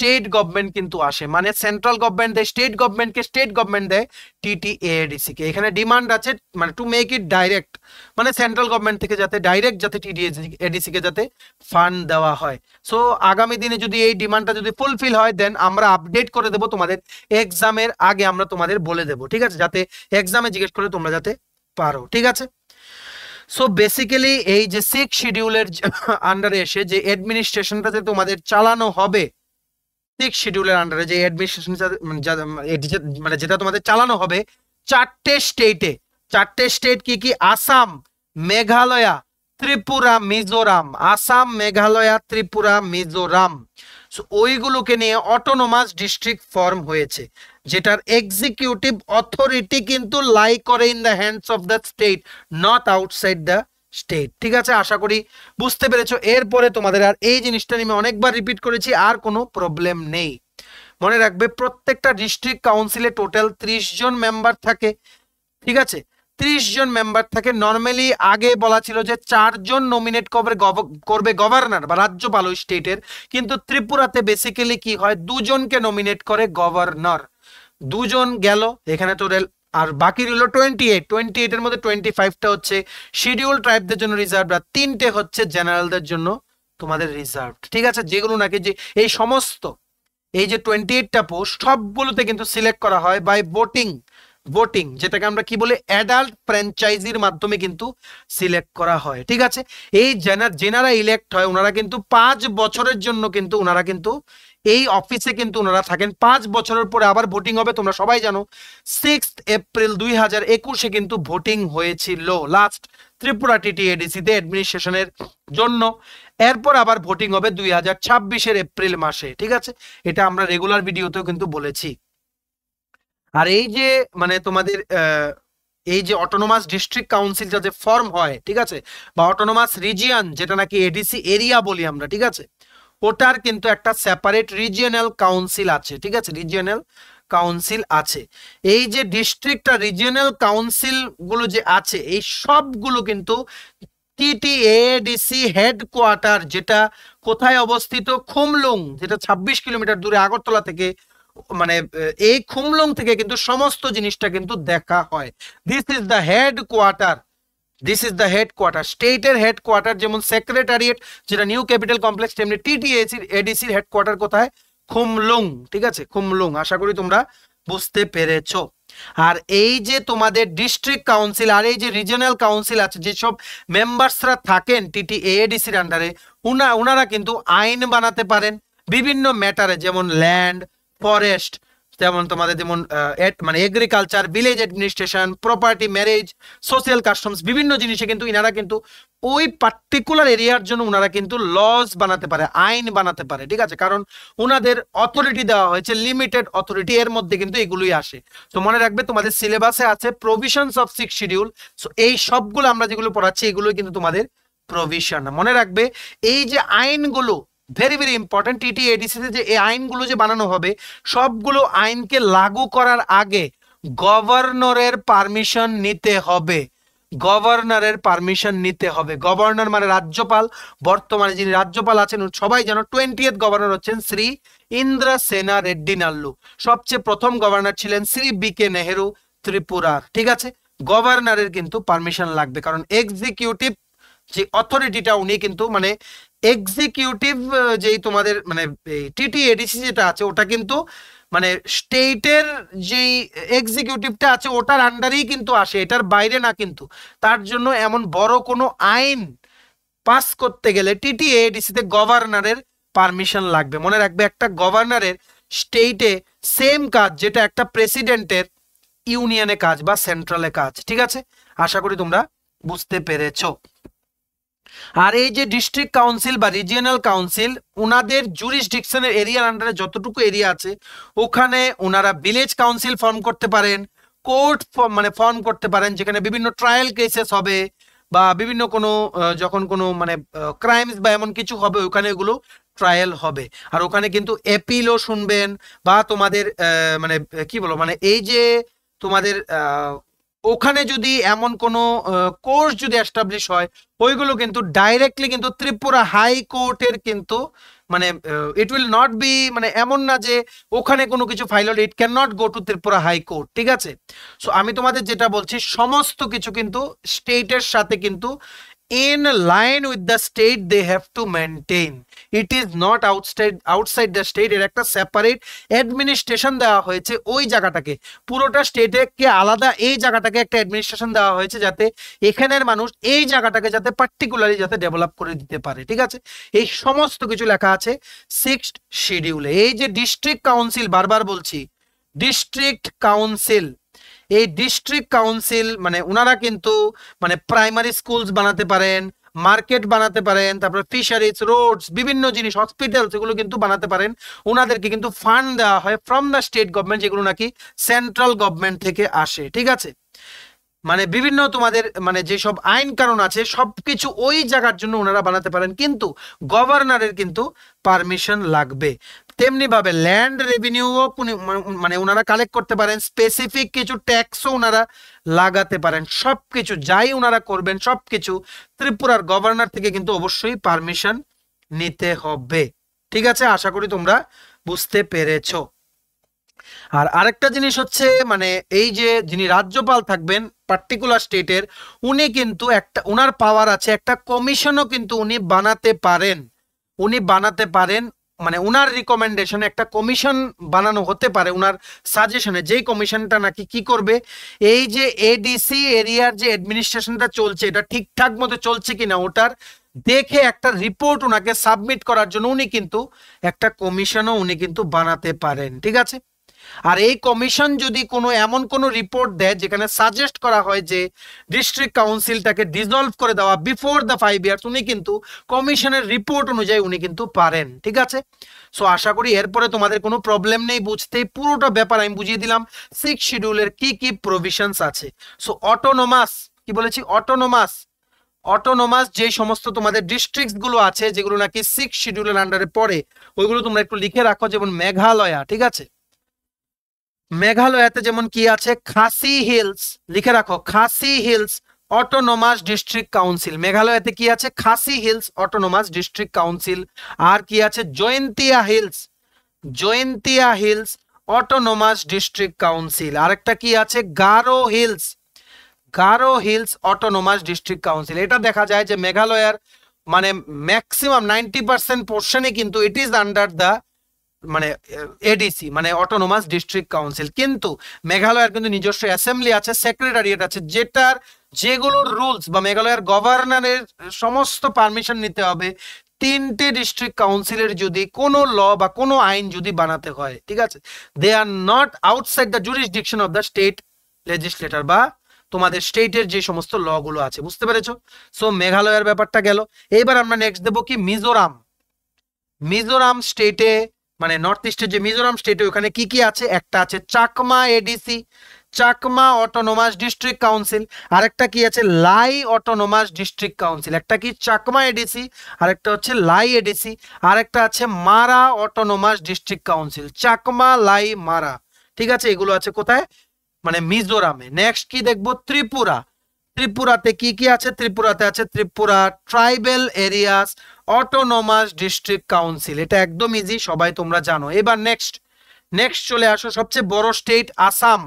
Speaker 1: স্টেট গভর্নমেন্ট কিন্তু আসে, মানে সেন্ট্রাল গভর্নমেন্ট দেয় স্টেট গভর্নমেন্টকে, স্টেট গভর্নমেন্ট দেয় TTADC কে। এখানে ডিমান্ড আছে মানে টু মেক ইট ডাইরেক্ট, মানে সেন্ট্রাল গভর্নমেন্ট থেকে যাতে ডাইরেক্ট যাতে TTADC কে যাতে ফান্ড দেওয়া হয়। সো আগামী দিনে যদি এই ডিমান্ডটা যদি ফুলফিল হয় দেন আমরা আপডেট করে দেব, তোমাদের এক্সামের আগে আমরা তোমাদের বলে দেব, ঠিক আছে, যাতে এক্সামে জিজ্ঞেস করে তোমরা যাতে পারো, ঠিক আছে। সো বেসিক্যালি এই যে 6 শিডিউলের আন্ডারে এসে যে অ্যাডমিনিস্ট্রেশনটা যে তোমাদের চালানো হবে, 6 শিডিউলের আন্ডারে যে অ্যাডমিনিস্ট্রেশন মানে যেটা তোমাদের চালানো হবে 4টে স্টেটে। 4টে স্টেট কি কি? আসাম, মেঘালয়া, ত্রিপুরা, মিজোরাম। আসাম, মেঘালয়া, ত্রিপুরা, মিজোরাম। সো ওইগুলোকে নিয়ে অটোনোমাস ডিস্ট্রিক্ট ফর্ম হয়েছে, যেটার এক্সিকিউটিভ অথরিটি কিন্তু লাই করে in the hands of the state, not outside the state. ঠিক আছে, আশা করি বুঝতে পেরেছো। এরপরে তোমাদের আর এই জিনিসটা নিয়ে অনেকবার রিপিট করেছি, আর কোনো প্রবলেম নেই। মনে রাখবে প্রত্যেকটা ডিস্ট্রিক্ট কাউন্সিলে টোটাল 30 জন মেম্বার থাকে, ঠিক আছে, 30 জন মেম্বার থাকে। নর্মালি আগে বলা ছিল যে 4 জন নমিনেট করবে গভর্নর বা রাজ্যপাল ওই স্টেটের, কিন্তু ত্রিপুরাতে বেসিক্যালি কি হয় 2 জনকে নমিনেট করে গভর্নর। 2 জন গেল এখানে তোদের, আর বাকি রইল 28 এর মধ্যে 25টা হচ্ছে শিডিউল ট্রাইবদের জন্য রিজার্ভ, আর 3টে হচ্ছে জেনারেলদের জন্য তোমাদের রিজার্ভ, ঠিক আছে, যেগুলো নাকি যে এই সমস্ত এই যে 28টা পোস্ট সবগুলোতে কিন্তু সিলেক্ট করা হয় বাই ভোটিং, যেটাকে আমরা কি বলি অ্যাডাল্ট ফ্র্যাঞ্চাইজির মাধ্যমে কিন্তু সিলেক্ট করা হয়, ঠিক আছে। এই যেনারা ইলেক্ট হয় ওনারা কিন্তু 5 বছরের জন্য কিন্তু ওনারা কিন্তু এই অফিসে কিন্তু ওনারা থাকেন। 5 বছরের পরে আবার ভোটিং হবে, তোমরা সবাই জানো 6 এপ্রিল 2021 কিন্তু ভোটিং হয়েছিল লাস্ট, ত্রিপুরা টিটিএডিসি তে অ্যাডমিনিস্ট্রেশনের জন্য। এরপর আবার ভোটিং হবে 2026-এর এপ্রিল মাসে, ঠিক আছে। এটা আমরা রেগুলার ভিডিওতেও কিন্তু বলেছি। আর এই যে মানে তোমাদের এই যে অটোনোমাস ডিস্ট্রিক্ট কাউন্সিলটা যে ফর্ম হয়, ঠিক আছে, বা অটোনোমাস রিজিয়ন যেটা নাকি এডিসি এরিয়া বলি আমরা, ঠিক আছে, ওটার কিন্তু একটা সেপারেট রিজিয়নাল কাউন্সিল আছে, ঠিক আছে, রিজিয়নাল কাউন্সিল আছে। এই যে ডিস্ট্রিক্ট আর রিজিয়নাল কাউন্সিল গুলো যে আছে, এই সবগুলো কিন্তু টিটিএডিসি হেডকোয়ার্টার, যেটা কোথায় অবস্থিত, খুমলুং, যেটা 26 কিলোমিটার দূরে আগরতলা থেকে, মানে এই খুমলুং থেকে কিন্তু সমস্ত জিনিসটা কিন্তু দেখা হয়। This is the headquarter, this is the headquarter, স্টেটের হেডকোয়ার্টার। যেমন সেক্রেটারিয়েট যেটা নিউ ক্যাপিটাল কমপ্লেক্স, তেমনি টিটিএডিসির হেডকোয়ার্টার কোথায়, খুমলুং, ঠিক আছে, খুমলুং। আশা করি তোমরা বুঝতে পেরেছো। আর এই যে তোমাদের ডিস্ট্রিক্ট কাউন্সিল আর এই যে রিজিয়নাল কাউন্সিল আছে, যেসব মেম্বার্সরা থাকেন টিটিএডিসির আন্ডারে, ওনারা কিন্তু আইন বানাতে পারেন বিভিন্ন ম্যাটারে, যেমন ল্যান্ড, ফরেস্ট, যেমন তোমাদের যেমন মানে agriculture, village administration, property, marriage, social customs, বিভিন্ন জিনিসে কিন্তু ইনারা কিন্তু ওই পার্টিকুলার এরিয়ার জন্য ওনারা কিন্তু লস বানাতে পারে, আইন বানাতে পারে, ঠিক আছে। কারণ ওনাদের অথরিটি দেওয়া হয়েছে, লিমিটেড অথরিটি, এর মধ্যে কিন্তু এগুলোই আসে। তো মনে রাখবে তোমাদের সিলেবাসে আছে প্রভিশনস অফ 6 শিডিউল। সো এই সবগুলো আমরা যেগুলো পড়াচ্ছি এগুলোই কিন্তু তোমাদের প্রভিশন। মনে রাখবে এই যে আইনগুলো ভেরি ভেরি ইম্পর্টেন্ট, টিটিএডিসি তে যে এই আইনগুলো যে বানানো হবে, সবগুলো আইনকে লাগু করার আগে গভর্নরের পারমিশন নিতে হবে, গভর্নরের পারমিশন নিতে হবে। গভর্নর মানে রাজ্যপাল, বর্তমানে যিনি রাজ্যপাল আছেন সবাই জানো, 20th গভর্নর হচ্ছেন শ্রী ইন্দ্রসেনা রেড্ডি নাল্লু। সবচেয়ে প্রথম গভর্নর ছিলেন শ্রী বিকে নেহেরু ত্রিপুরার, ঠিক আছে। গভর্নরের কিন্তু পারমিশন লাগবে, কারণ এক্সিকিউটিভ যে অথরিটিটা উনি কিন্তু মানে এক্সিকিউটিভ যেই তোমাদের মানে টিটিএডিসি যেটা আছে ওটা কিন্তু মানে স্টেটের যেই এক্সিকিউটিভটা আছে ওটার আন্ডারেই কিন্তু আসে, এটার বাইরে না কিন্তু। তার জন্য এমন বড় কোনো আইন পাস করতে গেলে টিটিএডিসি তে গভর্নরের পারমিশন লাগবে। মনে রাখবে একটা গভর্নরের স্টেটে সেম কাজ যেটা একটা প্রেসিডেন্টের ইউনিয়নে কাজ বা সেন্ট্রালে কাজ, ঠিক আছে। আশা করি তোমরা বুঝতে পেরেছো। আর এই যে ডিস্ট্রিক্ট কাউন্সিল বা রিজিয়নাল কাউন্সিল, ওনাদের জুরিসডিকশনের এরিয়ার আন্ডারে যতটুকু এরিয়া আছে ওখানে ওনারা ভিলেজ কাউন্সিল ফর্ম করতে পারেন, কোর্ট মানে ফর্ম করতে পারেন, যেখানে বিভিন্ন ট্রায়াল কেসেস হবে বা বিভিন্ন কোনো যখন কোনো মানে ক্রাইমস বা এমন কিছু হবে ওখানে এগুলো ট্রায়াল হবে। আর ওখানে কিন্তু অ্যাপিলও শুনবেন, বা তোমাদের মানে কি বলো মানে এই যে তোমাদের ওখানে যদি এমন কোনো কোর্স যদি এস্টাবলিশ হয়, ওইগুলো কিন্তু ডাইরেক্টলি কিন্তু ত্রিপুরা হাইকোর্টের কিন্তু মানে ইট উইল নট বি, মানে এমন না যে ওখানে কোনো কিছু ফাইল হলে it can not go to Tripura high court, ঠিক আছে। সো আমি তোমাদের যেটা বলছি সমস্ত কিছু কিন্তু স্টেটের সাথে কিন্তু in line with the state they have to maintain, it is not outside the state। এর একটা সেপারেট অ্যাডমিনিস্ট্রেশন দেওয়া হয়েছে ওই জায়গাটাকে, পুরোটা স্টেটে কে আলাদা এই জায়গাটাকে একটা অ্যাডমিনিস্ট্রেশন দেওয়া হয়েছে, যাতে এখানের মানুষ এই জায়গাটাকে যাতে পার্টিকুলারলি যাতে ডেভেলপ করে দিতে পারে, ঠিক আছে। এই সমস্ত কিছু লেখা আছে 6th শিডিউলে। এই যে ডিস্ট্রিক্ট কাউন্সিল, বারবার বলছি ডিস্ট্রিক্ট কাউন্সিল, এই ডিস্ট্রিক্ট কাউন্সিল মানে ওনারা কিন্তু মানে প্রাইমারি স্কুলস বানাতে পারেন, মার্কেট বানাতে পারেন, তারপরে ফিশারিজ, রোডস, বিভিন্ন জিনিস, হসপিটালস, এগুলো কিন্তু বানাতে পারেন। ওনাদেরকে কিন্তু ফান্ড দেওয়া হয় ফ্রম দ্য স্টেট গভর্নমেন্ট, যেগুলো নাকি সেন্ট্রাল গভর্নমেন্ট থেকে আসে, ঠিক আছে। মানে বিভিন্ন তোমাদের মানে যেসব আইন কানুন আছে সবকিছু ওই জায়গার জন্য ওনারা বানাতে পারেন, কিন্তু গভর্নরের কিন্তু পারমিশন লাগবে। তেমনি ভাবে ল্যান্ড রেভিনিউও মানে ওনারা কালেক্ট করতে পারেন, স্পেসিফিক কিছু ট্যাক্সও ওনারা লাগাতে পারেন। সবকিছু যাই ওনারা করবেন সবকিছু ত্রিপুরার গভর্নর থেকে কিন্তু অবশ্যই পারমিশন নিতে হবে, ঠিক আছে। আশা করি তোমরা বুঝতে পেরেছো। আর আরেকটা জিনিস হচ্ছে মানে এই যে যিনি রাজ্যপাল থাকবেন পার্টিকুলার স্টেটের, উনি কিন্তু একটা ওনার পাওয়ার আছে, একটা কমিশনও কিন্তু উনি বানাতে পারেন, উনি বানাতে পারেন মানে উনার রিকমেন্ডেশনে একটা কমিশন বানানো হতে পারে উনার সাজেশনে, যেই কমিশনটা নাকি কি করবে, এই যে এডিসি এরিয়ার যে অ্যাডমিনিস্ট্রেশনটা চলছে এটা ঠিকঠাক মতো চলছে কিনা ওটার দেখে একটা রিপোর্ট ওনাকে সাবমিট করার জন্য উনি কিন্তু একটা কমিশনও উনি কিন্তু বানাতে পারেন, ঠিক আছে। আর এই কমিশন যদি কোনো এমন কোনো রিপোর্ট দেয় যেখানে সাজেস্ট করা হয় যে ডিস্ট্রিক্ট কাউন্সিলটাকে ডিসলভ করে দেওয়া বিফোর দ্য 5 ইয়ার্স, উনি কিন্তু কমিশনের রিপোর্ট অনুযায়ী উনি কিন্তু পারেন। ঠিক আছে, সো আশা করি এরপরে তোমাদের কোনো প্রবলেম নেই বুঝতে। পুরোটা ব্যাপার আমি বুঝিয়ে দিলাম 6 শিডিউলের কি কি প্রভিশনস আছে। সো অটোনোমাস, কি বলেছি, অটোনোমাস যে সমস্ত তোমাদের ডিস্ট্রিক্ট গুলো আছে যেগুলো নাকি 6 শিডিউলের আন্ডারে পড়ে, ওইগুলো তোমরা একটু লিখে রাখো। যেমন মেঘালয়া, ঠিক আছে, মেঘালয়াতে যেমন কি আছে, খাসি হিলস, লিখে রাখো খাসি হিলস অটোনোমাস ডিস্ট্রিক্ট কাউন্সিল। মেঘালয়াতে কি আছে, খাসি হিলস অটোনোমাস ডিস্ট্রিক্ট কাউন্সিল। আর কি আছে, Jaintia hills autonomous district council. আরেকটা কি আছে, Garo hills autonomous district council. এটা দেখা যায় যে মেঘালয়ার মানে ম্যাক্সিমাম 90% পোর্শনে কিন্তু ইট ইজ আন্ডার দ্য মানে এডিসি মানে অটোনোমাস ডিস্ট্রিক্ট কাউন্সিল। কিন্তু মেঘালয়ের কিন্তু নিজস্ব অ্যাসেম্বলি আছে, সেক্রেটারিয়েট আছে, যেগুলোর রুলস বা মেঘালয়ের গভর্নরের সমস্ত পারমিশন নিতে হবে 3টে ডিস্ট্রিক্ট কাউন্সিলের যদি কোনো ল বা কোনো আইন যদি বানাতে হয়। ঠিক আছে, they are not outside the jurisdiction of the state legislator বা তোমাদের স্টেটের যে সমস্ত ল গুলো আছে, বুঝতে পেরেছো? সো মেঘালয়ের ব্যাপারটা গেল। এবার আমরা নেক্সট দেবো কি, মিজোরাম স্টেটে মানে নর্থ ইস্টের যে মিজোরাম স্টেটে ওখানে কি কি আছে, একটা আছে Chakma ADC, Chakma autonomous district council. আরেকটা কি আছে, লাই অটোনোমাস ডিস্ট্রিক্ট কাউন্সিল। একটা কি চাকমা এডিসি, আরেকটা হচ্ছে লাই এডিসি। আরেকটা আছে মারা অটোনোমাস ডিস্ট্রিক্ট কাউন্সিল, চাকমা, লাই, মারা। ঠিক আছে, এগুলো আছে কোথায়, মানে মিজোরামে। নেক্সট কি দেখবো, ত্রিপুরাতে কি কি আছে, ত্রিপুরাতে আছে Tripura tribal areas autonomous district council. এটা একদম ইজি, সবাই তোমরা জানো। এবার নেক্সট চলে আসো সবচেয়ে বড় স্টেট আসাম।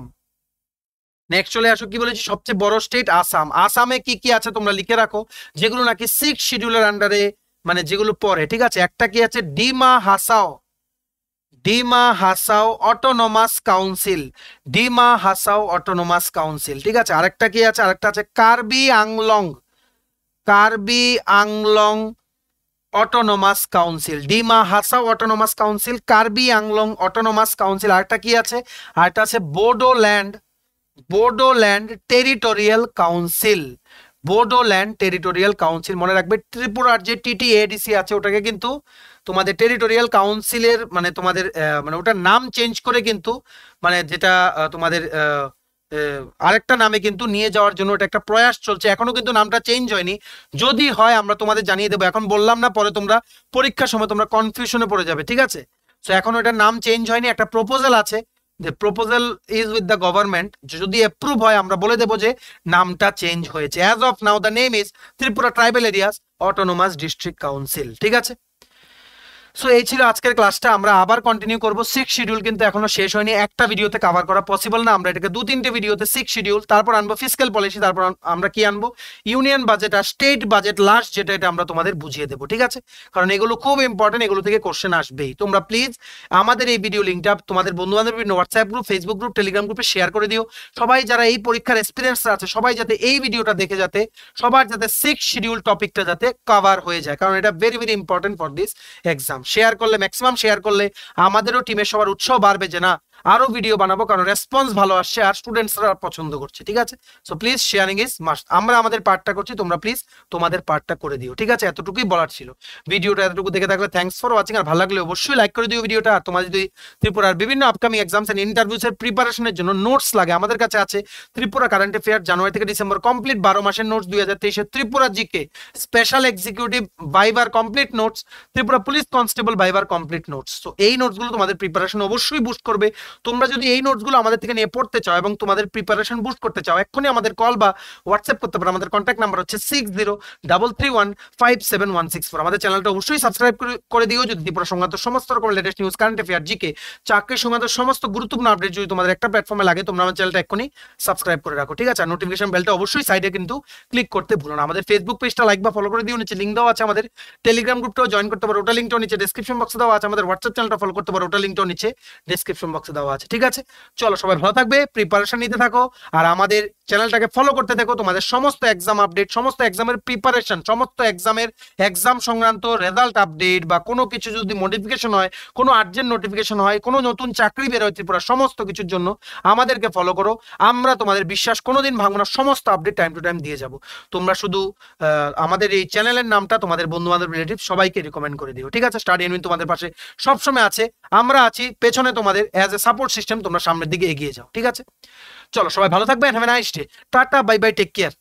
Speaker 1: নেক্সট চলে আসো কি বলেছি, সবচেয়ে বড় স্টেট আসাম। আসামে কি কি আছে তোমরা লিখে রাখো, যেগুলো নাকি 6 শিডিউলের আন্ডারে মানে যেগুলো পড়ে। ঠিক আছে, একটা কি আছে, ডিমা হাসাও অটোনোমাস কাউন্সিল, ঠিক আছে। আরেকটা কি আছে, আরেকটা আছে Karbi Anglong autonomous council, Dima Hasao autonomous council, Karbi Anglong autonomous council. আরেকটা কি আছে, আরেকটা আছে বোডোল্যান্ড টেরিটোরিয়াল কাউন্সিল। মনে রাখবে ত্রিপুরার যে টিটিএডিসি আছে ওটাকে কিন্তু তোমাদের টেরিটোরিয়াল কাউন্সিলের মানে তোমাদের মানে ওটার নাম চেঞ্জ করে কিন্তু মানে যেটা তোমাদের আরেকটা নামে কিন্তু নিয়ে যাওয়ার জন্য এটা একটা প্রয়াস চলছে। এখনো কিন্তু নামটা চেঞ্জ হয়নি, যদি হয় আমরা তোমাদের জানিয়ে দেবো। এখন বললাম না, পরে তোমরা পরীক্ষার সময় তোমরা কনফিউশনে পড়ে যাবে। ঠিক আছে, সো এখনো এটার নাম চেঞ্জ হয়নি, একটা প্রপোজাল আছে, the proposal is with the government, যদি অ্যাপ্রুভ হয় আমরা বলে দেব যে নামটা চেঞ্জ হয়েছে। as of now the name is Tripura tribal areas autonomous district council. ঠিক আছে, সো এই ছিল আজকের ক্লাসটা। আমরা আবার কন্টিনিউ করব। 6 শিডিউল কিন্তু এখনো শেষ হয়নি, একটা ভিডিওতে কভার করা পসিবল না। আমরা এটাকে 2-3টে ভিডিওতে 6 শিডিউল, তারপর আনবো ফিসক্যাল পলিসি, তারপর আমরা কি আনবো, ইউনিয়ন বাজেট আর স্টেট বাজেট লাস্ট, যেটা এটা আমরা তোমাদের বুঝিয়ে দেবো। ঠিক আছে, কারণ এগুলো খুব ইম্পর্টেন্ট, এগুলো থেকে কোশ্চেন আসবেই। তোমরা প্লিজ আমাদের এই ভিডিও লিঙ্কটা তোমাদের বন্ধু বান্ধব বিভিন্ন WhatsApp group, Facebook group, Telegram গ্রুপে শেয়ার করে দিও। সবাই যারা এই পরীক্ষার এক্সপিরিয়েন্স আছে সবাই যাতে এই ভিডিওটা দেখে যাতে সবার যাতে 6 শিডিউল টপিকটা যাতে কভার হয়ে যায়, কারণ এটা very very important for this exam. Share করলে ম্যাক্সিমাম শেয়ার করলে আমাদেরও টিমের সবার উৎসাহ বাড়বে যে না আরো ভিডিও বানাবো, কারণ রেসপন্স ভালো আসছে আর স্টুডেন্টসরা পছন্দ করছে। ঠিক আছে, so please sharing is must. আমরা আমাদের পার্টটা করছি, তোমরা প্লিজ তোমাদের পার্টটা করে দিও। ঠিক আছে, এতটুকুই বলার ছিল। ভিডিওটা এতটুকু দেখে থাকলে থ্যাঙ্কস ফর ওয়াচিং। আর ভালো লাগলে অবশ্যই লাইক করে দিও ভিডিওটা। আর তোমার যদি ত্রিপুরার বিভিন্ন আপকামিং এক্সামস এন্ড ইন্টারভিউস এর প্রিপারেশনের জন্য নোটস লাগে, আমাদের কাছে আছে ত্রিপুরা কারেন্ট অ্যাফেয়ার জানুয়ারি থেকে ডিসেম্বর কমপ্লিট 12 মাসের notes, 2023 Tripura GK special executive ভাইবার complete notes, Tripura police constable ভাইবার কমপ্লিট নোটস। তো এই নোটসগুলো তোমাদের প্রিপারেশন অবশ্যই বুস্ট করবে। তোমরা যদি এই নোটসগুলো আমাদের থেকে নিয়ে পড়তে চাও এবং তোমাদের প্রিপারেশন বুস্ট করতে চাও, এক্ষুনি আমাদের কল বা হোয়াটসঅ্যাপ করতে পারো। আমাদের কন্ট্যাক্ট নাম্বার হচ্ছে 6033157164। আমাদের চ্যানেলটা অবশ্যই সাবস্ক্রাইব করে দিও যদি ত্রিপুরা সংক্রান্ত সমস্ত রকম latest news, current affair, GK, চাকরির সংক্রান্ত সমস্ত গুরুত্বপূর্ণ আপডেট যদি তোমাদের একটা প্ল্যাটফর্মে লাগে, তোমরা আমার চ্যানেলটা এক্ষুনি সাবস্ক্রাইব করে রাখো। ঠিক আছে, আর নোটিফিকেশন বেলটা অবশ্যই সাইডে কিন্তু ক্লিক করতে ভুলো না। আমাদের ফেসবুক পেজটা লাইক বা ফলো করে দিও, নিচে লিঙ্ক দেওয়া আছে। আমাদের টেলিগ্রাম গ্রুপটাও জয়েন করতে পারো, ওটা লিঙ্কটাও নিচে ডেসক্রিপশন বক্সে দেওয়া আছে। আমাদের হোয়াটসঅ্যাপ চ্যানেলটা ফলো করতে পারো, ওটা লিঙ্কটাও নিচে ডেসক্রিপশন বক্সে দেওয়া দেওয়া আছে, ঠিক আছে? চলো সবাই ভালো থাকবে, প্রিপারেশন নিতে থাকো, আর আমাদের চ্যানেলটাকে ফলো করতে থাকো। তোমাদের সমস্ত এক্সাম আপডেট, সমস্ত এক্সামের প্রিপারেশন, সমস্ত এক্সাম সংক্রান্ত রেজাল্ট আপডেট বা কোনো কিছু যদি মডিফিকেশন হয়, কোনো আর্জেন্ট নোটিফিকেশন হয়, কোনো নতুন চাকরি বের হয় ত্রিপুরা, সমস্ত কিছুর জন্য আমাদেরকে ফলো করো। আমরা তোমাদের বিশ্বাস কোনোদিন ভাঙবো না, সমস্ত আপডেট টাইম টু টাইম দিয়ে যাব। তোমরা শুধু আমাদের এই চ্যানেলের নামটা তোমাদের বন্ধু বান্ধব রিলেটিভ সবাইকে রিকমেন্ড করে দিও, ঠিক আছে? স্টাডি এনউইন তোমাদের পাশে সবসময় আছে, আমরা আছি পেছনে তোমাদের অ্যাজ এ সাপোর্ট সিস্টেম। তোমরা সামনের দিকে এগিয়ে যাও, ঠিক আছে? চলো সবাই ভালো থাকবেন, have a nice day, tata, bye bye, take care.